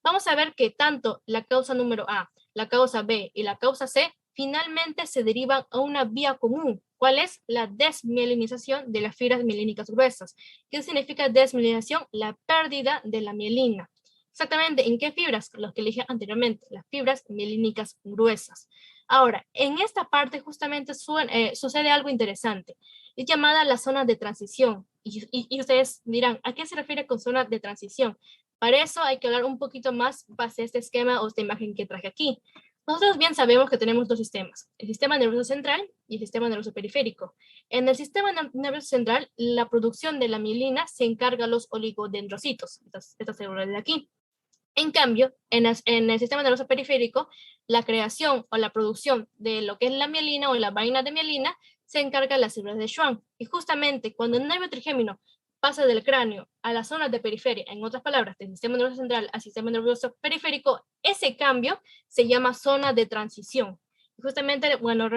Vamos a ver que tanto la causa número A, la causa B y la causa C finalmente se derivan a una vía común. ¿Cuál es? La desmielinización de las fibras mielínicas gruesas. ¿Qué significa desmielinización? La pérdida de la mielina. Exactamente, ¿en qué fibras? Los que dije anteriormente, las fibras mielínicas gruesas. Ahora, en esta parte justamente sucede algo interesante. Es llamada la zona de transición. Y ustedes dirán, ¿a qué se refiere con zona de transición? Para eso hay que hablar un poquito más base a este esquema o esta imagen que traje aquí. Nosotros bien sabemos que tenemos dos sistemas, el sistema nervioso central y el sistema nervioso periférico. En el sistema nervioso central, la producción de la mielina se encarga a los oligodendrocitos, estas células de aquí. En cambio, en el sistema nervioso periférico, la creación o la producción de lo que es la mielina o la vaina de mielina se encarga de las células de Schwann. Y justamente cuando el nervio trigémino pasa del cráneo a la zona de periferia, en otras palabras, del sistema nervioso central al sistema nervioso periférico, ese cambio se llama zona de transición. Justamente, bueno,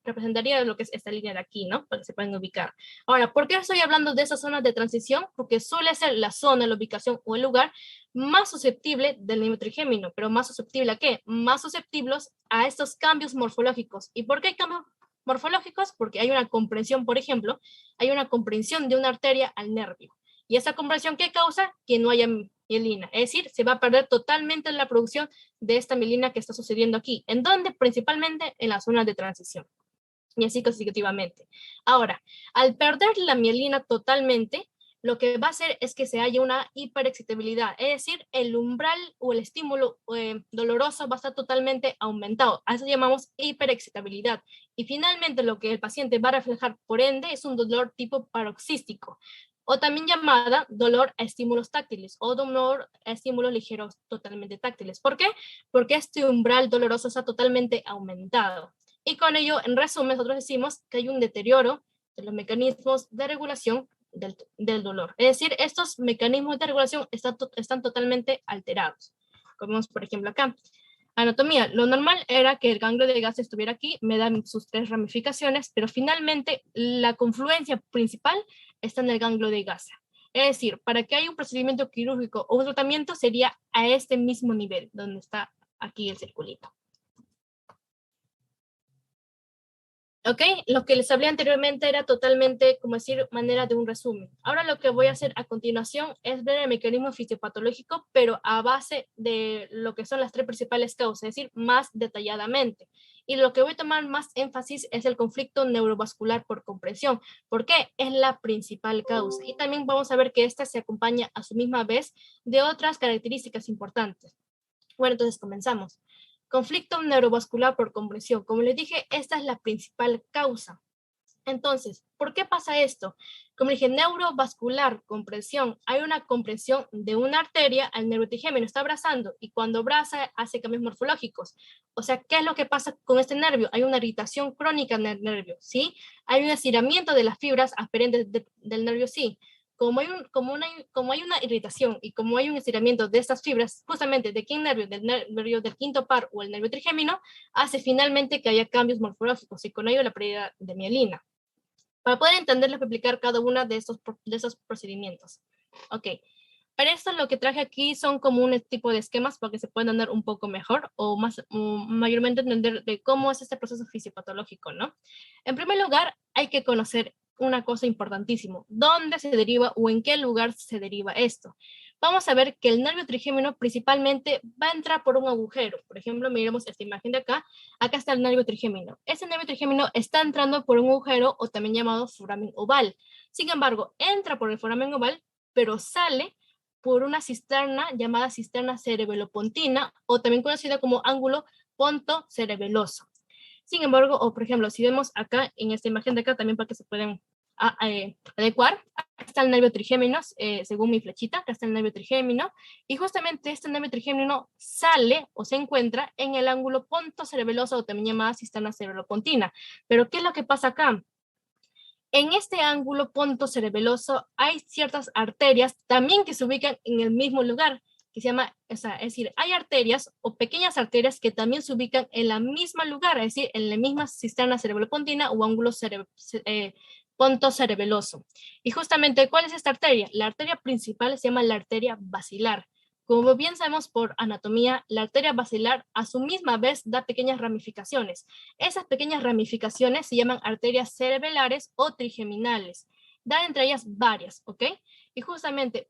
representaría lo que es esta línea de aquí, ¿no? Para que se puedan ubicar. Ahora, ¿por qué estoy hablando de esa zona de transición? Porque suele ser la zona, la ubicación o el lugar más susceptible del nervio trigémino. ¿Pero más susceptible a qué? Más susceptibles a estos cambios morfológicos. ¿Y por qué hay cambios morfológicos? Porque hay una comprensión, por ejemplo, hay una comprensión de una arteria al nervio. ¿Y esa comprensión qué causa? Que no haya mielina. Es decir, se va a perder totalmente la producción de esta mielina que está sucediendo aquí. ¿En dónde? Principalmente en la zona de transición. Y así consecutivamente. Ahora, al perder la mielina totalmente, lo que va a hacer es que se haya una hiperexcitabilidad, es decir, el umbral o el estímulo doloroso va a estar totalmente aumentado. A eso llamamos hiperexcitabilidad. Y finalmente lo que el paciente va a reflejar, por ende, es un dolor tipo paroxístico, o también llamada dolor a estímulos táctiles o dolor a estímulos ligeros totalmente táctiles. ¿Por qué? Porque este umbral doloroso está totalmente aumentado. Y con ello, en resumen, nosotros decimos que hay un deterioro de los mecanismos de regulación del dolor. Es decir, estos mecanismos de regulación están totalmente alterados. Como vemos, por ejemplo, acá. Anatomía. Lo normal era que el ganglio de Gasa estuviera aquí, me dan sus 3 ramificaciones, pero finalmente la confluencia principal está en el ganglio de Gasa. Es decir, para que haya un procedimiento quirúrgico o un tratamiento sería a este mismo nivel, donde está aquí el circulito. ¿Ok? Lo que les hablé anteriormente era totalmente, como decir, manera de un resumen. Ahora lo que voy a hacer a continuación es ver el mecanismo fisiopatológico, pero a base de lo que son las 3 principales causas, es decir, más detalladamente. Y lo que voy a tomar más énfasis es el conflicto neurovascular por compresión. ¿Por qué? Es la principal causa. Y también vamos a ver que esta se acompaña a su misma vez de otras características importantes. Bueno, entonces comenzamos. Conflicto neurovascular por compresión. Como les dije, esta es la principal causa. Entonces, ¿por qué pasa esto? Como dije, neurovascular, compresión. Hay una compresión de una arteria al nervio trigémino, está abrazando y cuando abraza hace cambios morfológicos. O sea, ¿qué es lo que pasa con este nervio? Hay una irritación crónica en el nervio, ¿sí? Hay un estiramiento de las fibras aferentes del nervio, sí. Como hay una irritación y como hay un estiramiento de estas fibras, justamente de qué nervio, del nervio del quinto par o el nervio trigémino, hace finalmente que haya cambios morfológicos y con ello la pérdida de mielina. Para poder entenderlo y explicar cada uno de estos procedimientos. Ok, para esto lo que traje aquí son como un tipo de esquemas para que se puedan entender un poco mejor o mayormente entender de cómo es este proceso fisiopatológico, ¿no? En primer lugar, hay que conocer una cosa importantísima, ¿dónde se deriva o en qué lugar se deriva esto? Vamos a ver que el nervio trigémino principalmente va a entrar por un agujero. Por ejemplo, miremos esta imagen de acá. Acá está el nervio trigémino. Ese nervio trigémino está entrando por un agujero o también llamado foramen oval. Sin embargo, entra por el foramen oval, pero sale por una cisterna llamada cisterna cerebelopontina o también conocida como ángulo pontocerebeloso. Sin embargo, o por ejemplo, si vemos acá en esta imagen de acá, también para que se puedan adecuar, acá está el nervio trigémino, según mi flechita, acá está el nervio trigémino, y justamente este nervio trigémino sale o se encuentra en el ángulo pontocerebeloso o también llamada cisterna cerebelopontina. Pero ¿qué es lo que pasa acá? En este ángulo pontocerebeloso hay ciertas arterias también que se ubican en el mismo lugar, que se llama, o sea, es decir, hay arterias o pequeñas arterias que también se ubican en la misma lugar, es decir, en la misma cisterna cerebelopontina o ángulo pontocerebeloso. Y justamente, ¿cuál es esta arteria? La arteria principal se llama la arteria basilar. Como bien sabemos por anatomía, la arteria basilar a su misma vez da pequeñas ramificaciones. Esas pequeñas ramificaciones se llaman arterias cerebelares o trigeminales. Dan entre ellas varias, ¿ok? Y justamente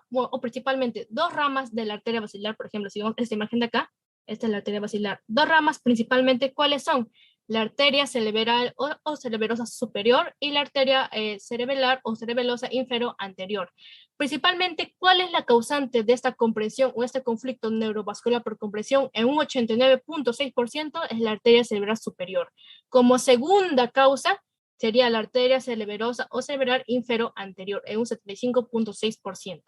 o principalmente 2 ramas de la arteria basilar, por ejemplo, si vemos esta imagen de acá, esta es la arteria basilar. 2 ramas principalmente, ¿cuáles son? La arteria cerebral o cerebelosa superior y la arteria cerebelar o cerebelosa inferior anterior. Principalmente, ¿cuál es la causante de esta compresión o este conflicto neurovascular por compresión? En un 89.6% es la arteria cerebral superior. Como segunda causa sería la arteria cerebrosa o cerebral inferior anterior, en un 75.6%.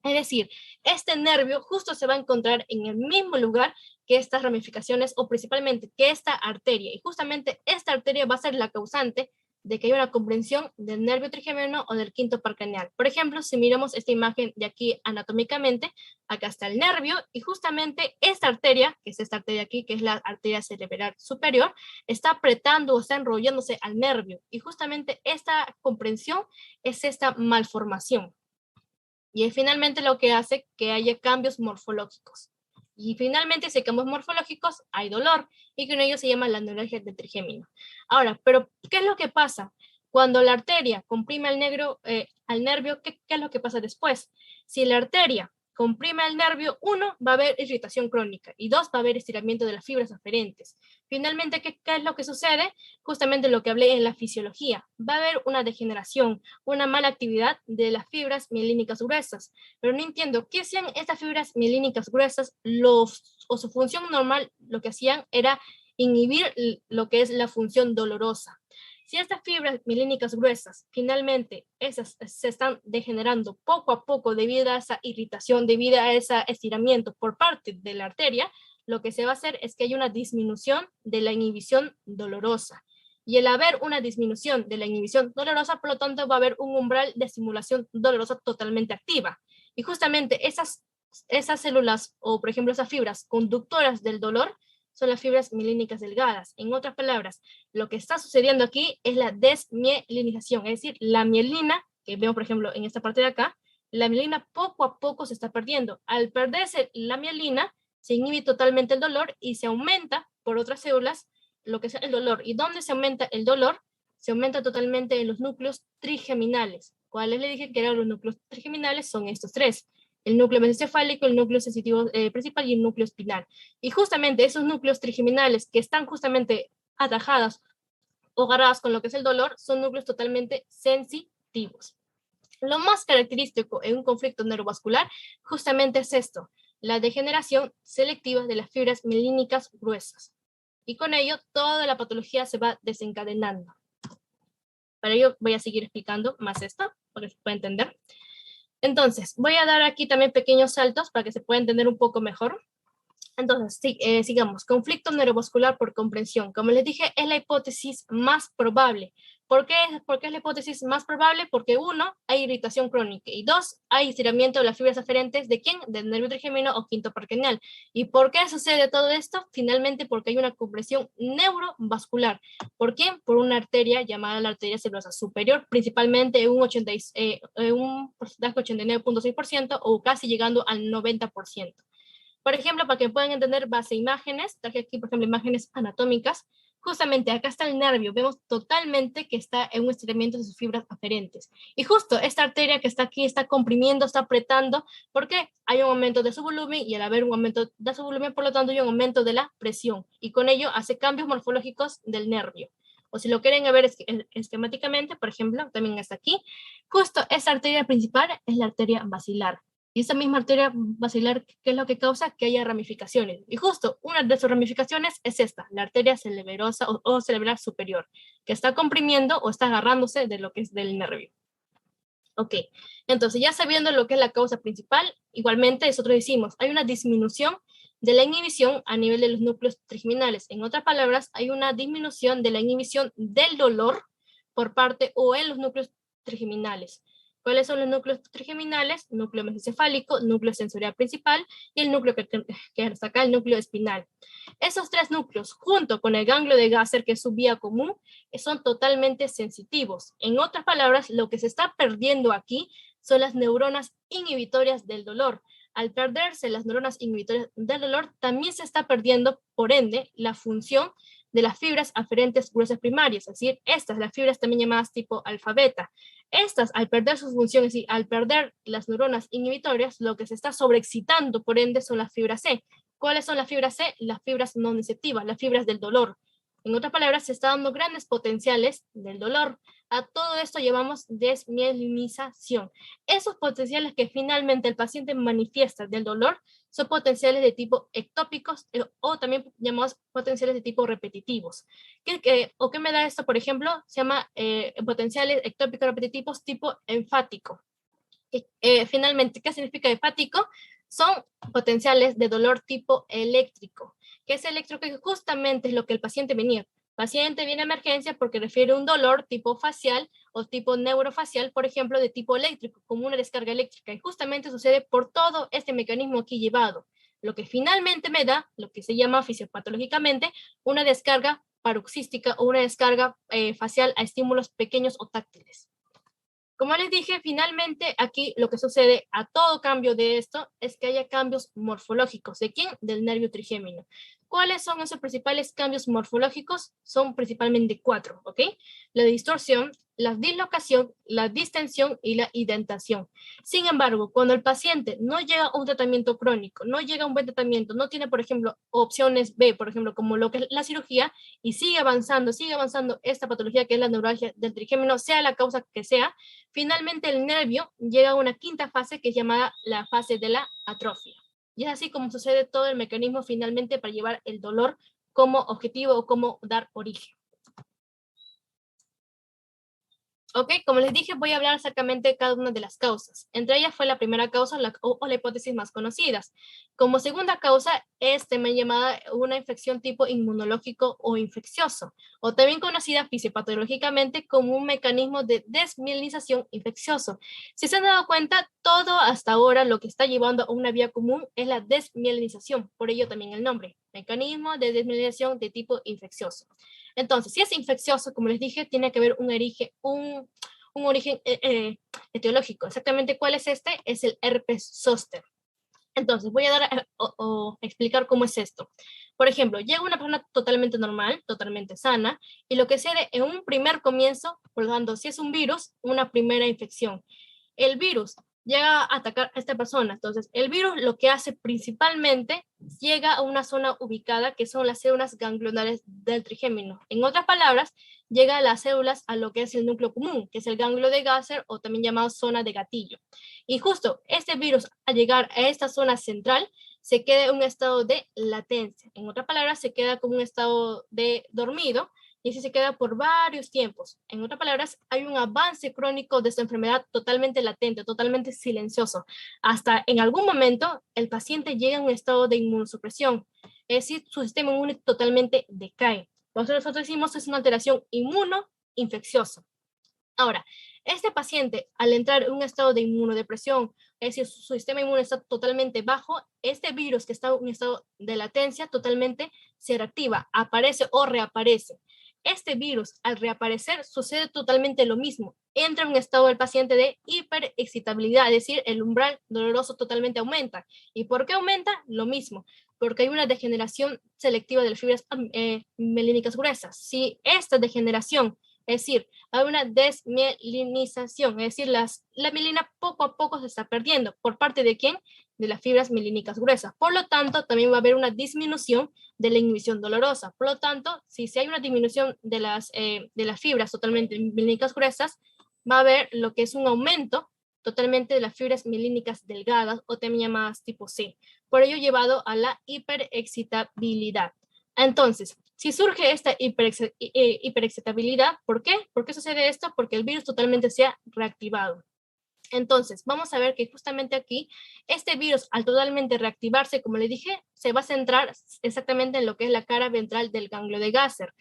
Es decir, este nervio justo se va a encontrar en el mismo lugar que estas ramificaciones o principalmente que esta arteria. Y justamente esta arteria va a ser la causante de que hay una comprensión del nervio trigémino o del quinto par craneal. Por ejemplo, si miramos esta imagen de aquí anatómicamente, acá está el nervio y justamente esta arteria, que es esta arteria aquí, que es la arteria cerebral superior, está apretando o está enrollándose al nervio y justamente esta comprensión es esta malformación. Y es finalmente lo que hace que haya cambios morfológicos. Y finalmente, si hay cambios morfológicos, hay dolor, y con ello se llama la neuralgia del trigémino. Ahora, pero ¿qué es lo que pasa? Cuando la arteria comprime al nervio, ¿qué es lo que pasa después? Si la arteria comprime el nervio, 1, va a haber irritación crónica, y 2, va a haber estiramiento de las fibras aferentes. Finalmente, ¿qué es lo que sucede? Justamente lo que hablé en la fisiología. Va a haber una degeneración, una mala actividad de las fibras mielínicas gruesas. Pero no entiendo, ¿qué hacían estas fibras mielínicas gruesas? O su función normal, lo que hacían era inhibir lo que es la función dolorosa. Si estas fibras mielínicas gruesas, finalmente, esas se están degenerando poco a poco debido a esa irritación, debido a ese estiramiento por parte de la arteria, lo que se va a hacer es que hay una disminución de la inhibición dolorosa. Y el haber una disminución de la inhibición dolorosa, por lo tanto, va a haber un umbral de estimulación dolorosa totalmente activa. Y justamente esas células, o por ejemplo esas fibras conductoras del dolor, son las fibras mielínicas delgadas. En otras palabras, lo que está sucediendo aquí es la desmielinización, es decir, la mielina, que vemos por ejemplo en esta parte de acá, la mielina poco a poco se está perdiendo. Al perderse la mielina, se inhibe totalmente el dolor y se aumenta por otras células lo que es el dolor. ¿Y dónde se aumenta el dolor? Se aumenta totalmente en los núcleos trigeminales. ¿Cuáles le dije que eran los núcleos trigeminales? Son estos tres: el núcleo mesencefálico, el núcleo sensitivo principal y el núcleo espinal. Y justamente esos núcleos trigeminales que están justamente atajadas o agarradas con lo que es el dolor son núcleos totalmente sensitivos. Lo más característico en un conflicto neurovascular justamente es esto: la degeneración selectiva de las fibras mielínicas gruesas. Y con ello toda la patología se va desencadenando. Para ello voy a seguir explicando más esto, para que se pueda entender. Entonces, voy a dar aquí también pequeños saltos para que se pueda entender un poco mejor. Entonces, sigamos. Conflicto neurovascular por comprensión. Como les dije, es la hipótesis más probable. ¿Por qué es la hipótesis más probable? Porque 1, hay irritación crónica, y 2, hay estiramiento de las fibras aferentes. ¿De quién? Del nervio trigémino o quinto par craneal. ¿Y por qué sucede todo esto? Finalmente, porque hay una compresión neurovascular. ¿Por quién? Por una arteria llamada la arteria celulosa superior, principalmente un porcentaje 89.6% o casi llegando al 90%. Por ejemplo, para que puedan entender base imágenes, traje aquí, por ejemplo, imágenes anatómicas. Justamente acá está el nervio, vemos totalmente que está en un estiramiento de sus fibras aferentes. Y justo esta arteria que está aquí está comprimiendo, está apretando, porque hay un aumento de su volumen y al haber un aumento de su volumen, por lo tanto, hay un aumento de la presión. Y con ello hace cambios morfológicos del nervio. O si lo quieren ver esquemáticamente, por ejemplo, también está aquí. Justo esta arteria principal es la arteria basilar. Y esa misma arteria basilar, ¿qué es lo que causa? Que haya ramificaciones. Y justo una de sus ramificaciones es esta, la arteria cerebrosa o cerebral superior, que está comprimiendo o está agarrándose de lo que es del nervio. Ok, entonces ya sabiendo lo que es la causa principal, igualmente nosotros decimos, hay una disminución de la inhibición a nivel de los núcleos trigeminales. En otras palabras, hay una disminución de la inhibición del dolor por parte o en los núcleos trigeminales. ¿Cuáles son los núcleos trigeminales? Núcleo mesencefálico, núcleo sensorial principal y el núcleo que está acá, el núcleo espinal. Esos tres núcleos, junto con el ganglio de Gasser, que es su vía común, son totalmente sensitivos. En otras palabras, lo que se está perdiendo aquí son las neuronas inhibitorias del dolor. Al perderse las neuronas inhibitorias del dolor, también se está perdiendo, por ende, la función de las fibras aferentes gruesas primarias, es decir, las fibras también llamadas tipo alfa beta. Estas, al perder sus funciones y al perder las neuronas inhibitorias, lo que se está sobreexcitando, por ende, son las fibras C. ¿Cuáles son las fibras C? Las fibras no nociceptivas, las fibras del dolor. En otras palabras, se está dando grandes potenciales del dolor. A todo esto llamamos desmielinización. Esos potenciales que finalmente el paciente manifiesta del dolor son potenciales de tipo ectópicos o también llamados potenciales de tipo repetitivos. ¿Qué me da esto, por ejemplo? Se llama potenciales ectópicos repetitivos tipo enfático. Finalmente, ¿qué significa enfático? Son potenciales de dolor tipo eléctrico. ¿Qué es eléctrico? Que justamente es lo que el paciente venía. Paciente viene a emergencia porque refiere un dolor tipo facial o tipo neurofacial, por ejemplo, de tipo eléctrico, como una descarga eléctrica. Y justamente sucede por todo este mecanismo aquí llevado, lo que finalmente me da, lo que se llama fisiopatológicamente, una descarga paroxística o una descarga facial a estímulos pequeños o táctiles. Como les dije, finalmente aquí lo que sucede a todo cambio de esto es que haya cambios morfológicos. ¿De quién? Del nervio trigémino. ¿Cuáles son esos principales cambios morfológicos? Son principalmente 4, ¿ok? La distorsión, la dislocación, la distensión y la indentación. Sin embargo, cuando el paciente no llega a un tratamiento crónico, no llega a un buen tratamiento, no tiene, por ejemplo, opciones B, por ejemplo, como lo que es la cirugía, y sigue avanzando esta patología que es la neuralgia del trigémino, sea la causa que sea, finalmente el nervio llega a una quinta fase que es llamada la fase de la atrofia. Y es así como sucede todo el mecanismo finalmente para llevar el dolor como objetivo o como dar origen. Ok, como les dije, voy a hablar exactamente de cada una de las causas. Entre ellas fue la primera causa o la hipótesis más conocidas. Como segunda causa, me han llamado una infección tipo inmunológico o infeccioso, o también conocida fisiopatológicamente como un mecanismo de desmielinización infeccioso. Si se han dado cuenta, todo hasta ahora lo que está llevando a una vía común es la desmielinización, por ello también el nombre, mecanismo de desmielinización de tipo infeccioso. Entonces, si es infeccioso, como les dije, tiene que haber un origen etiológico. Exactamente cuál es este, es el herpes zóster. Entonces, voy a dar explicar cómo es esto. Por ejemplo, llega una persona totalmente normal, totalmente sana, y lo que sucede en un primer comienzo, por lo tanto, si es un virus, una primera infección. El virus llega a atacar a esta persona. Entonces, el virus lo que hace principalmente llega a una zona ubicada que son las células ganglionares del trigémino. En otras palabras, llega a las células a lo que es el núcleo común, que es el ganglio de Gasser o también llamado zona de gatillo. Y justo este virus, al llegar a esta zona central, se queda en un estado de latencia. En otras palabras, se queda como un estado de dormido y así se queda por varios tiempos. En otras palabras, hay un avance crónico de esta enfermedad totalmente latente, totalmente silencioso. Hasta en algún momento el paciente llega a un estado de inmunosupresión, es decir, su sistema inmune totalmente decae. Por eso nosotros decimos es una alteración inmunoinfecciosa. Ahora, este paciente, al entrar en un estado de inmunodepresión, es decir, su sistema inmune está totalmente bajo, este virus que está en un estado de latencia totalmente se reactiva, aparece o reaparece. Este virus, al reaparecer, sucede totalmente lo mismo. Entra en un estado del paciente de hiperexcitabilidad, es decir, el umbral doloroso totalmente aumenta. ¿Y por qué aumenta? Lo mismo, porque hay una degeneración selectiva de las fibras mielínicas gruesas. Si esta degeneración, es decir, hay una desmielinización, es decir, la mielina poco a poco se está perdiendo. ¿Por parte de quién? De las fibras mielínicas gruesas. Por lo tanto, también va a haber una disminución de la inhibición dolorosa. Por lo tanto, si hay una disminución de las fibras totalmente mielínicas gruesas, va a haber lo que es un aumento totalmente de las fibras mielínicas delgadas o también llamadas tipo C. Por ello, llevado a la hiperexcitabilidad. Entonces, si surge esta hiperexcitabilidad, ¿por qué? ¿Por qué sucede esto? Porque el virus totalmente se ha reactivado. Entonces, vamos a ver que justamente aquí, este virus, al totalmente reactivarse, como le dije, se va a centrar exactamente en lo que es la cara ventral del ganglio de Gasser.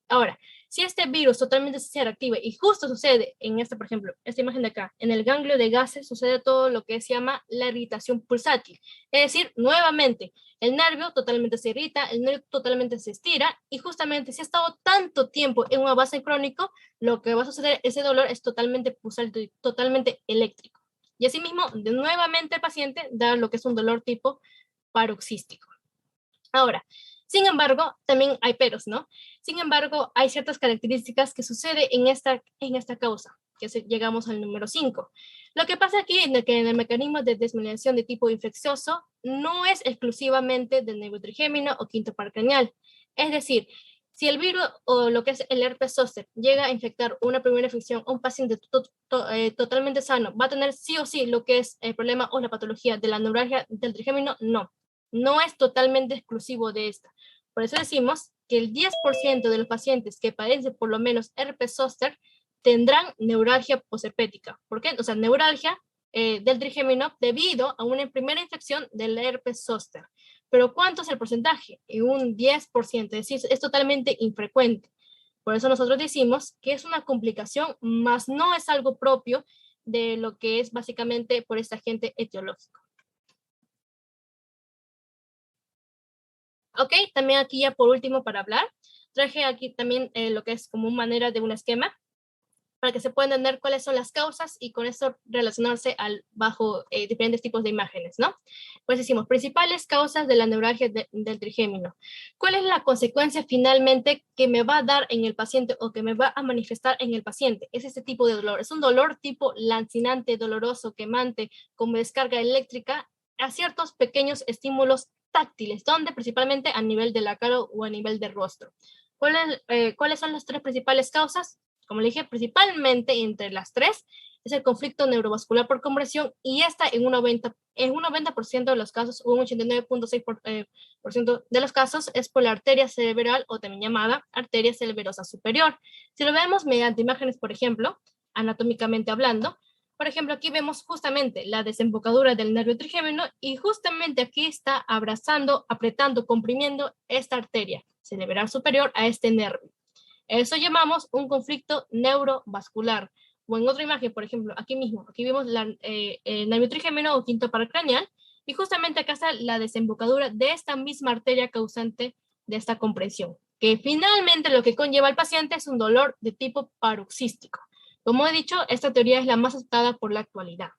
Ahora, si este virus totalmente se reactiva y justo sucede en esta, por ejemplo, esta imagen de acá, en el ganglio de Gasser sucede todo lo que se llama la irritación pulsátil. Es decir, nuevamente, el nervio totalmente se irrita, el nervio totalmente se estira y justamente si ha estado tanto tiempo en un avance crónico, lo que va a suceder, ese dolor es totalmente pulsátil, totalmente eléctrico. Y asimismo, nuevamente el paciente da lo que es un dolor tipo paroxístico. Ahora, sin embargo, también hay peros, ¿no? Sin embargo, hay ciertas características que suceden en esta causa, que llegamos al número 5. Lo que pasa aquí es que en el mecanismo de desmielinación de tipo infeccioso no es exclusivamente del nervio trigémino o quinto par craneal. Es decir, si el virus o lo que es el herpes zóster llega a infectar una primera infección a un paciente totalmente sano, ¿va a tener sí o sí lo que es el problema o la patología de la neuralgia del trigémino? No. No es totalmente exclusivo de esta. Por eso decimos que el 10% de los pacientes que padecen por lo menos herpes zóster tendrán neuralgia posherpética. ¿Por qué? O sea, neuralgia del trigémino debido a una primera infección del herpes zóster. Pero ¿cuánto es el porcentaje? Un 10%, es decir, es totalmente infrecuente. Por eso nosotros decimos que es una complicación, más no es algo propio de lo que es básicamente por este agente etiológico. Ok, también aquí ya por último para hablar, traje aquí también lo que es como manera de un esquema para que se pueda entender cuáles son las causas y con eso relacionarse bajo diferentes tipos de imágenes, ¿no? Pues decimos, principales causas de la neuralgia del trigémino. ¿Cuál es la consecuencia finalmente que me va a dar en el paciente o que me va a manifestar en el paciente? Es este tipo de dolor. Es un dolor tipo lancinante, doloroso, quemante, como descarga eléctrica a ciertos pequeños estímulos táctiles, donde principalmente a nivel de la cara o a nivel del rostro. ¿Cuáles son las tres principales causas? Como le dije, principalmente entre las tres es el conflicto neurovascular por compresión y esta en un 90% de los casos, un 89.6% de los casos es por la arteria cerebral o también llamada arteria cerebrosa superior. Si lo vemos mediante imágenes, por ejemplo, anatómicamente hablando, por ejemplo, aquí vemos justamente la desembocadura del nervio trigémino y justamente aquí está abrazando, apretando, comprimiendo esta arteria cerebral superior a este nervio. Eso llamamos un conflicto neurovascular. O en otra imagen, por ejemplo, aquí mismo, aquí vemos el nervio trigémino o quinto paracraneal, y justamente acá está la desembocadura de esta misma arteria causante de esta compresión, que finalmente lo que conlleva al paciente es un dolor de tipo paroxístico. Como he dicho, esta teoría es la más aceptada por la actualidad.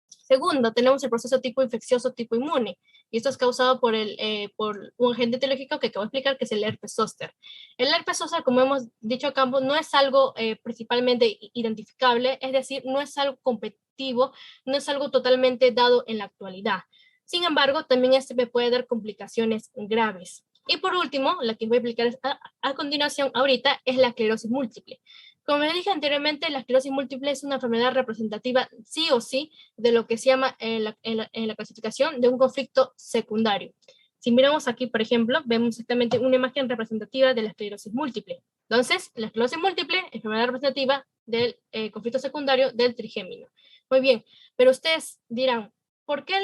Segundo, tenemos el proceso tipo infeccioso tipo inmune, y esto es causado por un agente etiológico que acabo de explicar, que es el herpes zóster. El herpes zóster, como hemos dicho acá, no es algo principalmente identificable, es decir, no es algo competitivo, no es algo totalmente dado en la actualidad. Sin embargo, también este me puede dar complicaciones graves. Y por último, la que voy a explicar a continuación ahorita es la esclerosis múltiple. Como les dije anteriormente, la esclerosis múltiple es una enfermedad representativa sí o sí de lo que se llama en la clasificación de un conflicto secundario. Si miramos aquí, por ejemplo, vemos exactamente una imagen representativa de la esclerosis múltiple. Entonces, la esclerosis múltiple es enfermedad representativa del conflicto secundario del trigémino. Muy bien, pero ustedes dirán, ¿por qué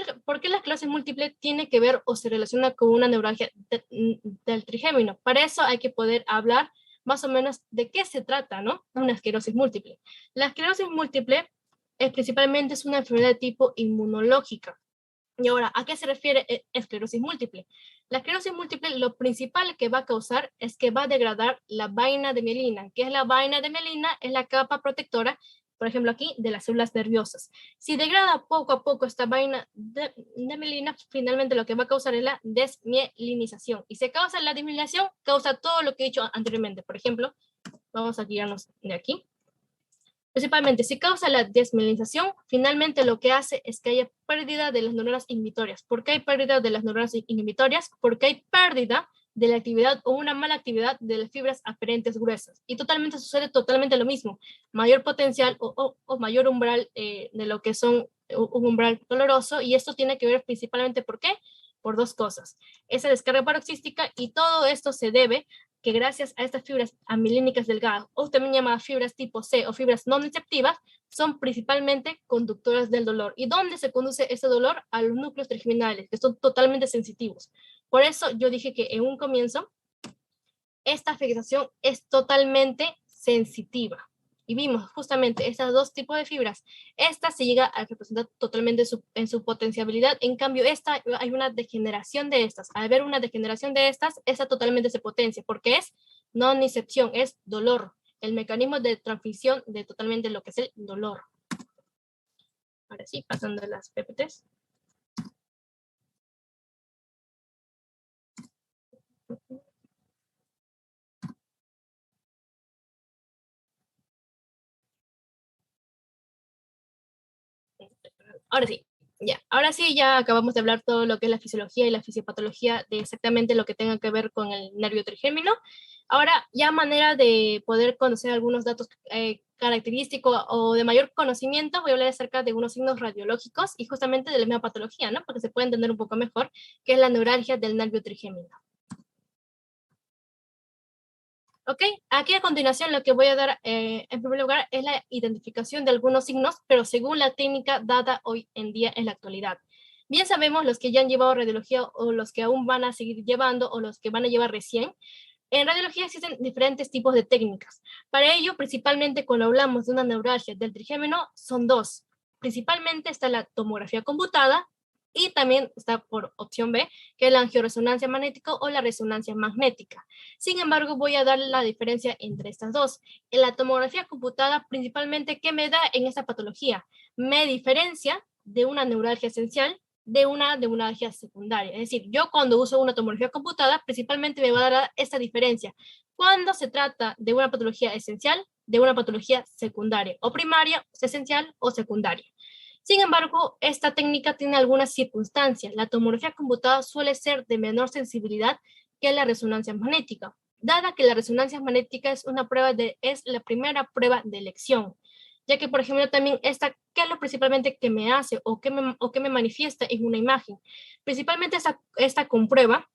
la esclerosis múltiple tiene que ver o se relaciona con una neuralgia del trigémino? Para eso hay que poder hablar más o menos de qué se trata, ¿no? Una esclerosis múltiple. La esclerosis múltiple principalmente es una enfermedad de tipo inmunológica. Y ahora, ¿a qué se refiere esclerosis múltiple? La esclerosis múltiple lo principal que va a causar es que va a degradar la vaina de mielina. ¿Qué es la vaina de mielina? Es la capa protectora, por ejemplo aquí, de las células nerviosas. Si degrada poco a poco esta vaina de mielina, finalmente lo que va a causar es la desmielinización. Y si causa la desmielinización, causa todo lo que he dicho anteriormente. Por ejemplo, vamos a guiarnos de aquí. Principalmente, si causa la desmielinización, finalmente lo que hace es que haya pérdida de las neuronas inhibitorias. ¿Por qué hay pérdida de las neuronas inhibitorias? Porque hay pérdida de la actividad o una mala actividad de las fibras aferentes gruesas. Y totalmente sucede totalmente lo mismo. Mayor potencial o mayor umbral de lo que son un umbral doloroso. Y esto tiene que ver principalmente, ¿por qué? Por dos cosas. Esa descarga paroxística, y todo esto se debe que gracias a estas fibras amilínicas delgadas, o también llamadas fibras tipo C o fibras no receptivas, son principalmente conductoras del dolor. ¿Y dónde se conduce ese dolor? A los núcleos trigeminales, que son totalmente sensitivos. Por eso yo dije que en un comienzo, esta afectación es totalmente sensitiva. Y vimos justamente estos dos tipos de fibras. Esta se llega a representar totalmente en su potenciabilidad. En cambio, esta hay una degeneración de estas. Al haber una degeneración de estas, esta totalmente se potencia, porque es no nocicepción, es dolor. El mecanismo de transmisión de totalmente lo que es el dolor. Ahora sí, pasando a las PPTs. Ahora sí, ahora sí, ya acabamos de hablar todo lo que es la fisiología y la fisiopatología de exactamente lo que tenga que ver con el nervio trigémino. Ahora, ya manera de poder conocer algunos datos característicos o de mayor conocimiento, voy a hablar acerca de unos signos radiológicos y justamente de la misma patología, ¿no? Porque se puede entender un poco mejor qué es la neuralgia del nervio trigémino. Ok, aquí a continuación lo que voy a dar en primer lugar es la identificación de algunos signos, pero según la técnica dada hoy en día en la actualidad. Bien sabemos los que ya han llevado radiología o los que aún van a seguir llevando o los que van a llevar recién, En radiología existen diferentes tipos de técnicas. Para ello, principalmente cuando hablamos de una neuralgia del trigémino, son dos. Principalmente está la tomografía computada y también está por opción B, que es la angioresonancia magnética o la resonancia magnética. Sin embargo, voy a dar la diferencia entre estas dos. En la tomografía computada, principalmente, ¿qué me da en esta patología? Me diferencia de una neuralgia esencial de una neuralgia secundaria. Es decir, yo cuando uso una tomografía computada, principalmente me va a dar esta diferencia. Cuando se trata de una patología esencial, de una patología secundaria, o primaria, esencial o secundaria. Sin embargo, esta técnica tiene algunas circunstancias. La tomografía computada suele ser de menor sensibilidad que la resonancia magnética, dada que la resonancia magnética es la primera prueba de elección, ya que, por ejemplo, también ¿qué es lo principalmente que me hace o qué me manifiesta en una imagen? Principalmente esta comprueba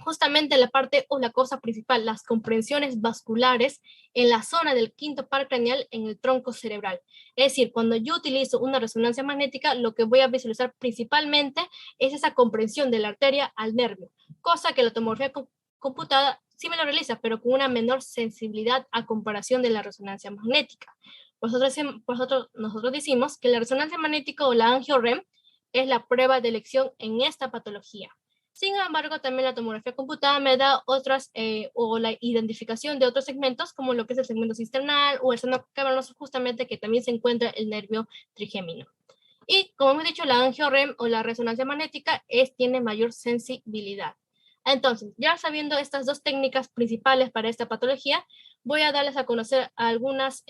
justamente la parte o la cosa principal, las comprensiones vasculares en la zona del quinto par craneal en el tronco cerebral. Es decir, cuando yo utilizo una resonancia magnética, lo que voy a visualizar principalmente es esa comprensión de la arteria al nervio, cosa que la tomografía computada sí me lo realiza, pero con una menor sensibilidad a comparación de la resonancia magnética. Nosotros decimos que la resonancia magnética o la angio-REM es la prueba de elección en esta patología. Sin embargo, también la tomografía computada me da otras, o la identificación de otros segmentos, como lo que es el segmento cisternal o el seno cavernoso, justamente que también se encuentra el nervio trigémino. Y como hemos dicho, la angio-REM o la resonancia magnética tiene mayor sensibilidad. Entonces, ya sabiendo estas dos técnicas principales para esta patología, voy a darles a conocer algunas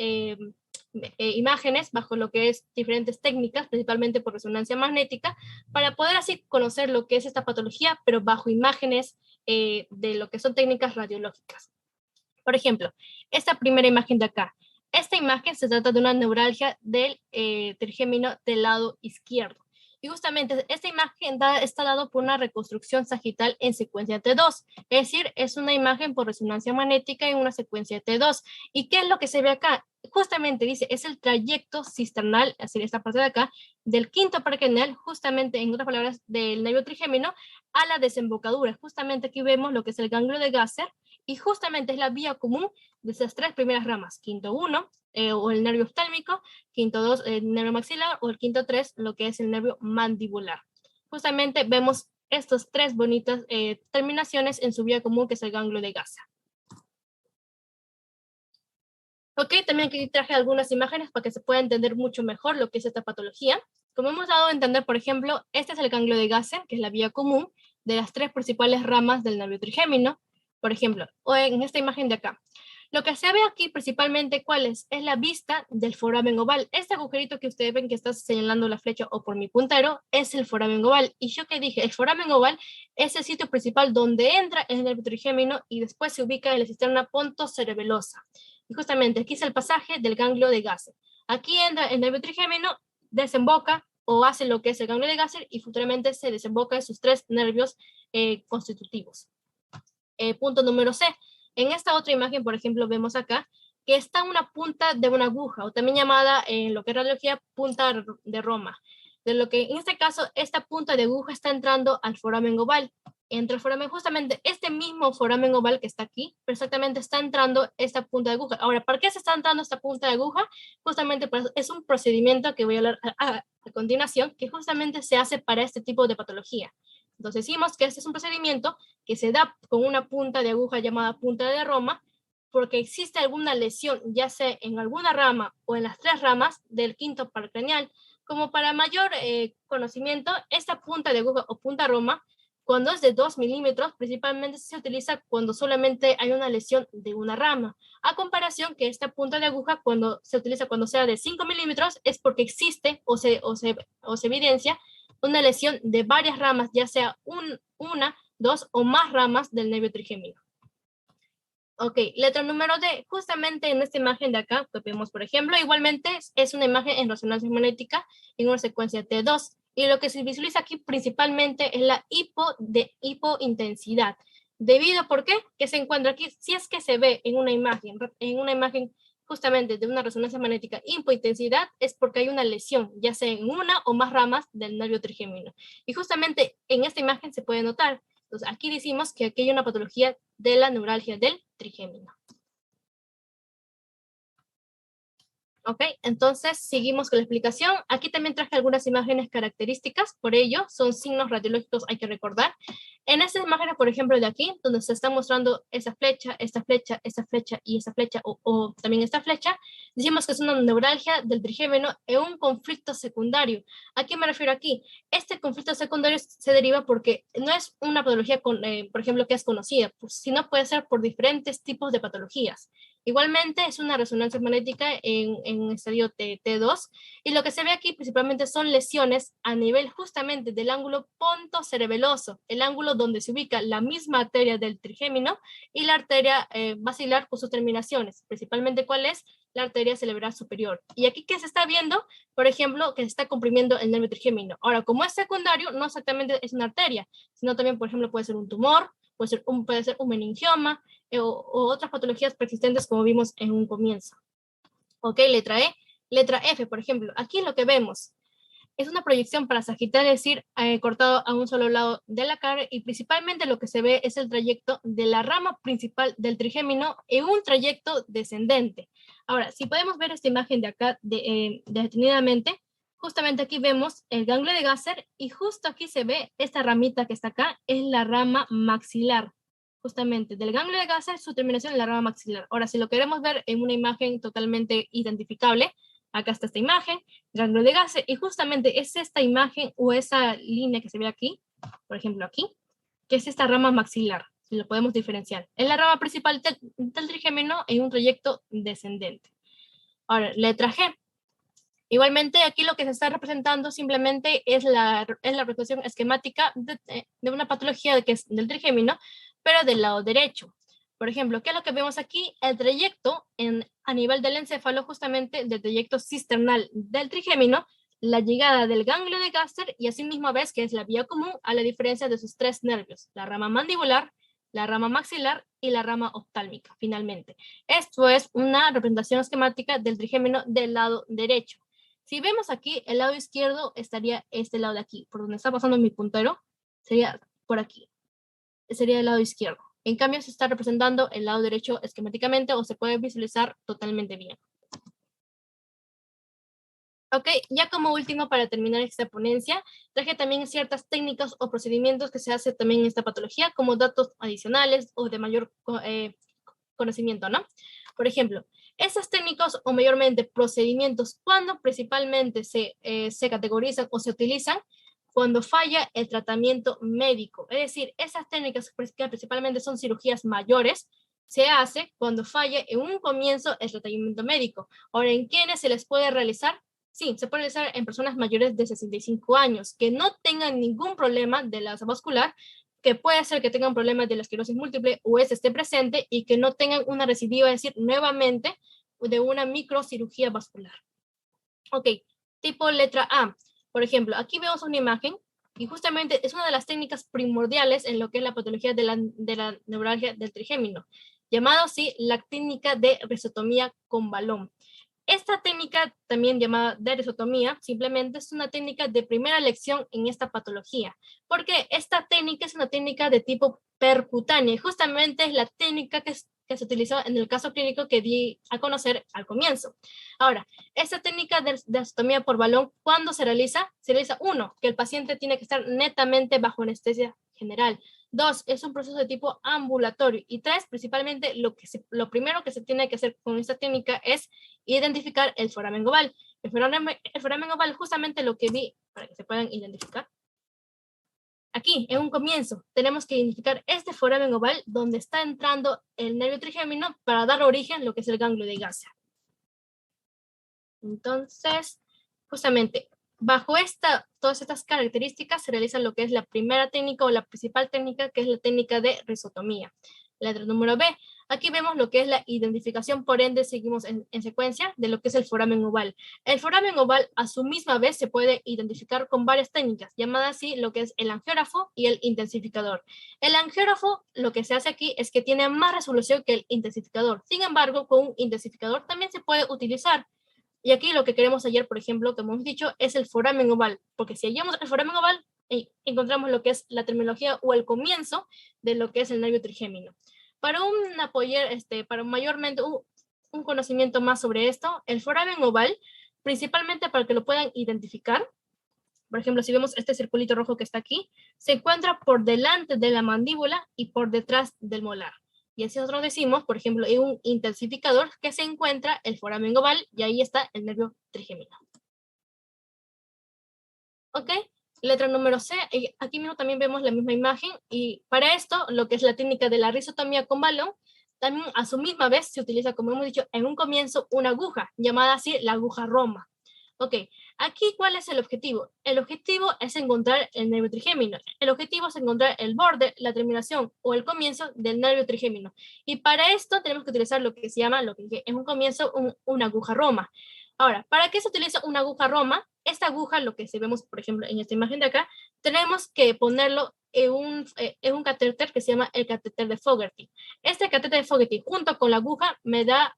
imágenes bajo lo que es diferentes técnicas, principalmente por resonancia magnética, para poder así conocer lo que es esta patología, pero bajo imágenes de lo que son técnicas radiológicas. Por ejemplo, esta primera imagen de acá. Esta imagen se trata de una neuralgia del trigémino del lado izquierdo. Y justamente esta imagen está dado por una reconstrucción sagital en secuencia T2. Es decir, es una imagen por resonancia magnética en una secuencia T2. ¿Y qué es lo que se ve acá? Justamente dice, es el trayecto cisternal, así esta parte de acá, del quinto par craneal, justamente, en otras palabras, del nervio trigémino, a la desembocadura. Justamente aquí vemos lo que es el ganglio de Gasser, y justamente es la vía común de esas tres primeras ramas. Quinto 1, o el nervio oftálmico, quinto 2, el nervio maxilar, o el quinto 3, lo que es el nervio mandibular. Justamente vemos estas tres bonitas terminaciones en su vía común, que es el ganglio de Gasser. Ok, también aquí traje algunas imágenes para que se pueda entender mucho mejor lo que es esta patología. Como hemos dado a entender, por ejemplo, este es el ganglio de Gasser, que es la vía común de las tres principales ramas del nervio trigémino. Por ejemplo, o en esta imagen de acá. Lo que se ve aquí principalmente, ¿cuál es? Es la vista del foramen oval. Este agujerito que ustedes ven que está señalando la flecha o por mi puntero es el foramen oval. Y yo que dije, el foramen oval es el sitio principal donde entra el nervio trigémino y después se ubica en la cisterna pontocerebelosa. Y justamente aquí es el pasaje del ganglio de Gasser. Aquí entra el nervio trigémino, desemboca o hace lo que es el ganglio de Gasser y futuramente se desemboca en sus tres nervios constitutivos. Punto número C. En esta otra imagen, por ejemplo, vemos acá que está una punta de una aguja, o también llamada en lo que es radiología punta de Roma. De lo que en este caso, esta punta de aguja está entrando al foramen oval. Entre el foramen, justamente este mismo foramen oval que está aquí, exactamente está entrando esta punta de aguja. Ahora, ¿para qué se está entrando esta punta de aguja? Justamente es un procedimiento que voy a hablar a continuación, que justamente se hace para este tipo de patología. Entonces decimos que este es un procedimiento que se da con una punta de aguja llamada punta de Roma, porque existe alguna lesión, ya sea en alguna rama o en las tres ramas del quinto par craneal. Como para mayor conocimiento, esta punta de aguja o punta Roma, cuando es de 2 milímetros, principalmente se utiliza cuando solamente hay una lesión de una rama. A comparación que esta punta de aguja, cuando se utiliza cuando sea de 5 milímetros, es porque existe o se evidencia una lesión de varias ramas, ya sea una, dos o más ramas del nervio trigémino. Ok, letra número D, justamente en esta imagen de acá, que vemos, por ejemplo, igualmente es una imagen en resonancia magnética en una secuencia T2, y lo que se visualiza aquí principalmente es la hipointensidad. ¿Debido por qué? Que se encuentra aquí, si es que se ve en una imagen justamente de una resonancia magnética hipointensidad, es porque hay una lesión, ya sea en una o más ramas del nervio trigémino. Y justamente en esta imagen se puede notar. Entonces, aquí decimos que aquí hay una patología de la neuralgia del trigémino. Ok, entonces seguimos con la explicación. Aquí también traje algunas imágenes características, por ello son signos radiológicos, hay que recordar. En estas imágenes, por ejemplo, de aquí, donde se está mostrando esa flecha, esta flecha, esta flecha y esta flecha, o también esta flecha, decimos que es una neuralgia del trigémino en un conflicto secundario. ¿A qué me refiero aquí? Este conflicto secundario se deriva porque no es una patología, por ejemplo, que es conocida, pues, sino puede ser por diferentes tipos de patologías. Igualmente es una resonancia magnética en estadio T2 y lo que se ve aquí principalmente son lesiones a nivel justamente del ángulo pontocerebeloso, el ángulo donde se ubica la misma arteria del trigémino y la arteria basilar con sus terminaciones, principalmente cuál es la arteria cerebral superior. Y aquí que se está viendo, por ejemplo, que se está comprimiendo el nervio trigémino. Ahora, como es secundario, no exactamente es una arteria, sino también, por ejemplo, puede ser un tumor, puede ser un meningioma, o otras patologías persistentes como vimos en un comienzo. Ok, letra E. Letra F, por ejemplo, aquí lo que vemos es una proyección para sagital, es decir, cortado a un solo lado de la cara y principalmente lo que se ve es el trayecto de la rama principal del trigémino en un trayecto descendente. Ahora, si podemos ver esta imagen de acá detenidamente, justamente aquí vemos el ganglio de Gasser y justo aquí se ve esta ramita que está acá, es la rama maxilar. Justamente del ganglio de Gasser, su terminación en la rama maxilar. Ahora, si lo queremos ver en una imagen totalmente identificable, acá está esta imagen, ganglio de Gasser, y justamente es esta imagen o esa línea que se ve aquí, por ejemplo aquí, que es esta rama maxilar, si lo podemos diferenciar. Es la rama principal del trigémino en un trayecto descendente. Ahora, letra G. Igualmente, aquí lo que se está representando simplemente es la representación esquemática de una patología que es del trigémino, pero del lado derecho. Por ejemplo, ¿qué es lo que vemos aquí? El trayecto a nivel del encéfalo, justamente del trayecto cisternal del trigémino, la llegada del ganglio de Gasser y asimismo ves que es la vía común a la diferencia de sus tres nervios, la rama mandibular, la rama maxilar y la rama oftálmica, finalmente. Esto es una representación esquemática del trigémino del lado derecho. Si vemos aquí, el lado izquierdo estaría este lado de aquí, por donde está pasando mi puntero, sería por aquí, sería el lado izquierdo. En cambio, se está representando el lado derecho esquemáticamente o se puede visualizar totalmente bien. Ok, ya como último para terminar esta ponencia, traje también ciertas técnicas o procedimientos que se hacen también en esta patología como datos adicionales o de mayor conocimiento, ¿no? Por ejemplo, esas técnicas o mayormente procedimientos cuando principalmente se categorizan o se utilizan cuando falla el tratamiento médico. Es decir, esas técnicas que principalmente son cirugías mayores, se hace cuando falla en un comienzo el tratamiento médico. Ahora, ¿en quiénes se les puede realizar? Sí, se puede realizar en personas mayores de 65 años que no tengan ningún problema de la vascular, que puede ser que tengan problemas de la esclerosis múltiple o esté presente y que no tengan una recidiva, es decir, nuevamente de una microcirugía vascular. Ok, tipo letra A. Por ejemplo, aquí vemos una imagen y justamente es una de las técnicas primordiales en lo que es la patología de la neuralgia del trigémino, llamado así la técnica de risotomía con balón. Esta técnica, también llamada de risotomía, simplemente es una técnica de primera elección en esta patología, porque esta técnica es una técnica de tipo percutánea y justamente es la técnica que se utilizó en el caso clínico que di a conocer al comienzo. Ahora, esta técnica de risotomía por balón, ¿cuándo se realiza? Se realiza, uno, que el paciente tiene que estar netamente bajo anestesia general. Dos, es un proceso de tipo ambulatorio. Y tres, principalmente lo primero que se tiene que hacer con esta técnica es identificar el foramen oval. El foramen oval, justamente lo que vi, para que se puedan identificar. Aquí, en un comienzo, tenemos que identificar este foramen oval donde está entrando el nervio trigémino para dar origen a lo que es el ganglio de Gasser. Entonces, justamente, bajo todas estas características se realiza lo que es la primera técnica o la principal técnica, que es la técnica de risotomía. Letra número B. Aquí vemos lo que es la identificación, por ende seguimos en secuencia de lo que es el foramen oval. El foramen oval a su misma vez se puede identificar con varias técnicas, llamadas así lo que es el angiógrafo y el intensificador. El angiógrafo lo que se hace aquí es que tiene más resolución que el intensificador. Sin embargo, con un intensificador también se puede utilizar. Y aquí lo que queremos hallar, por ejemplo, como hemos dicho, es el foramen oval, porque si hallamos el foramen oval, encontramos lo que es la terminología o el comienzo de lo que es el nervio trigémino. Para para mayormente un conocimiento más sobre esto, el foramen oval, principalmente para que lo puedan identificar, por ejemplo, si vemos este circulito rojo que está aquí, se encuentra por delante de la mandíbula y por detrás del molar. Y así nosotros decimos, por ejemplo, en un intensificador que se encuentra el foramen oval y ahí está el nervio trigémino. ¿Ok? Letra número C, aquí mismo también vemos la misma imagen y para esto, lo que es la técnica de la rizotomía con balón, también a su misma vez se utiliza, como hemos dicho, en un comienzo una aguja, llamada así la aguja Roma. Ok, aquí ¿cuál es el objetivo? El objetivo es encontrar el nervio trigémino. El objetivo es encontrar el borde, la terminación o el comienzo del nervio trigémino. Y para esto tenemos que utilizar lo que se llama, lo que en un comienzo, una aguja Roma. Ahora, ¿para qué se utiliza una aguja Roma? Esta aguja, lo que se vemos, por ejemplo, en esta imagen de acá, tenemos que ponerlo en un catéter que se llama el catéter de Fogarty. Este catéter de Fogarty, junto con la aguja, me da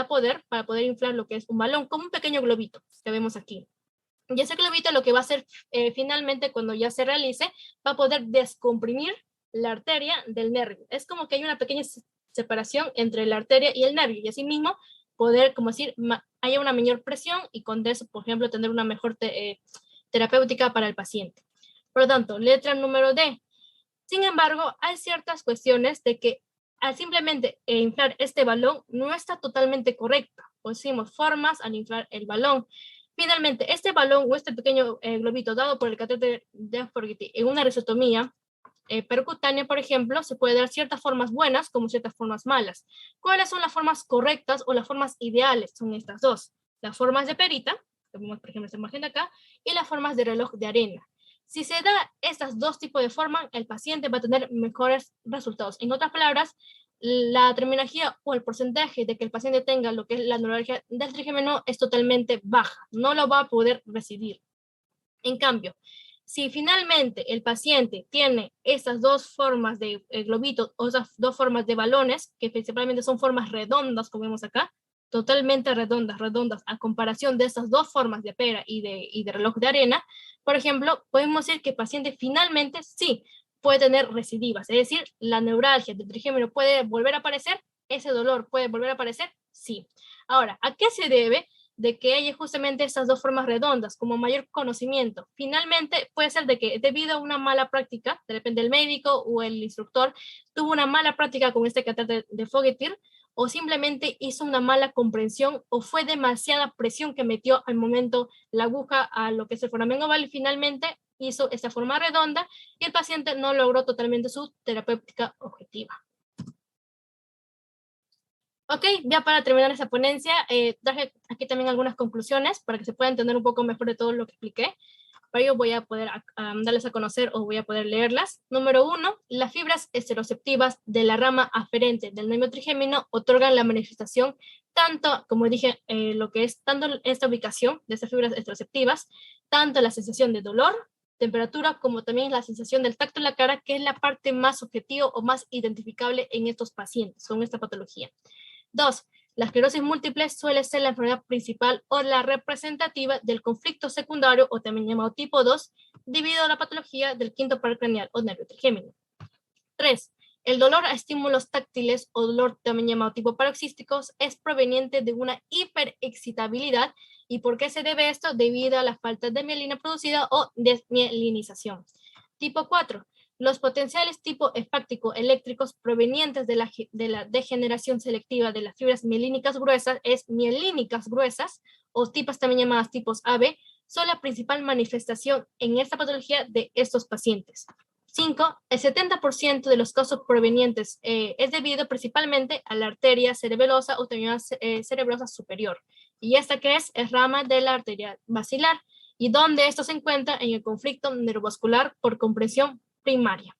poder para poder inflar lo que es un balón, como un pequeño globito que vemos aquí. Y ese globito lo que va a hacer finalmente cuando ya se realice, va a poder descomprimir la arteria del nervio. Es como que hay una pequeña separación entre la arteria y el nervio y así mismo poder, como decir, haya una mayor presión y con eso, por ejemplo, tener una mejor terapéutica para el paciente. Por lo tanto, letra número D. Sin embargo, hay ciertas cuestiones de que al simplemente inflar este balón no está totalmente correcta. O decimos formas al inflar el balón. Finalmente, este balón o este pequeño globito dado por el catéter de Fogarty en una rizotomía percutánea, por ejemplo, se puede dar ciertas formas buenas como ciertas formas malas. ¿Cuáles son las formas correctas o las formas ideales? Son estas dos. Las formas de perita, que vemos por ejemplo esta imagen de acá, y las formas de reloj de arena. Si se da estas dos tipos de formas, el paciente va a tener mejores resultados. En otras palabras, la terminología o el porcentaje de que el paciente tenga lo que es la neuralgia del trigémino es totalmente baja. No lo va a poder recibir. En cambio, si finalmente el paciente tiene esas dos formas de globitos o esas dos formas de balones, que principalmente son formas redondas, como vemos acá, totalmente redondas, a comparación de estas dos formas de pera y de reloj de arena, por ejemplo, podemos decir que el paciente finalmente sí puede tener recidivas, es decir, la neuralgia del trigémino puede volver a aparecer, ese dolor puede volver a aparecer, sí. Ahora, ¿a qué se debe? De que haya justamente estas dos formas redondas, como mayor conocimiento. Finalmente, puede ser de que debido a una mala práctica, de repente el médico o el instructor tuvo una mala práctica con este catéter de Fogarty, o simplemente hizo una mala comprensión o fue demasiada presión que metió al momento la aguja a lo que es el foramen oval y finalmente hizo esta forma redonda y el paciente no logró totalmente su terapéutica objetiva. Ok, ya para terminar esa ponencia, traje aquí también algunas conclusiones para que se pueda entender un poco mejor de todo lo que expliqué. Para ello voy a poder darles a conocer o voy a poder leerlas. Número 1, las fibras esteroceptivas de la rama aferente del nervio trigémino otorgan la manifestación tanto, como dije, lo que es tanto esta ubicación de estas fibras esteroceptivas, tanto la sensación de dolor, temperatura, como también la sensación del tacto en la cara, que es la parte más objetiva o más identificable en estos pacientes con esta patología. 2. La esclerosis múltiple suele ser la enfermedad principal o la representativa del conflicto secundario o también llamado tipo 2 debido a la patología del quinto par craneal o nervio trigémino. 3. El dolor a estímulos táctiles o dolor también llamado tipo paroxísticos es proveniente de una hiperexcitabilidad. ¿Y por qué se debe esto? Debido a la falta de mielina producida o desmielinización. Tipo 4. Los potenciales tipo hepático eléctricos provenientes de la degeneración selectiva de las fibras mielínicas gruesas es mielínicas gruesas o tipas también llamadas tipos AB son la principal manifestación en esta patología de estos pacientes. 5. El 70% de los casos provenientes es debido principalmente a la arteria cerebelosa o también cerebrosa superior. Y esta que es rama de la arteria basilar. Y donde esto se encuentra en el conflicto neurovascular por compresión primaria.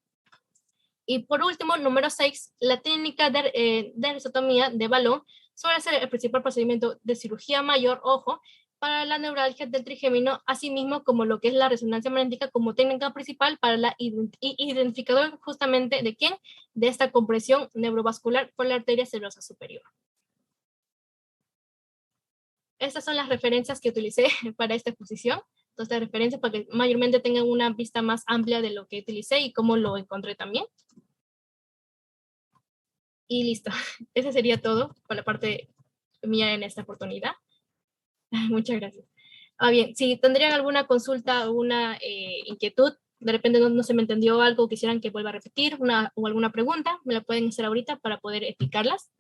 Y por último, número 6, la técnica de rizotomía de balón suele ser el principal procedimiento de cirugía mayor, ojo, para la neuralgia del trigémino, así mismo como lo que es la resonancia magnética como técnica principal para la identificador justamente de quién, de esta compresión neurovascular por la arteria cerebrosa superior. Estas son las referencias que utilicé para esta exposición. Entonces, referencias para que mayormente tengan una vista más amplia de lo que utilicé y cómo lo encontré también. Y listo. Eso sería todo por la parte mía en esta oportunidad. Muchas gracias. Bien, si tendrían alguna consulta o una inquietud, de repente no se me entendió algo, quisieran que vuelva a repetir o alguna pregunta, me la pueden hacer ahorita para poder explicarlas.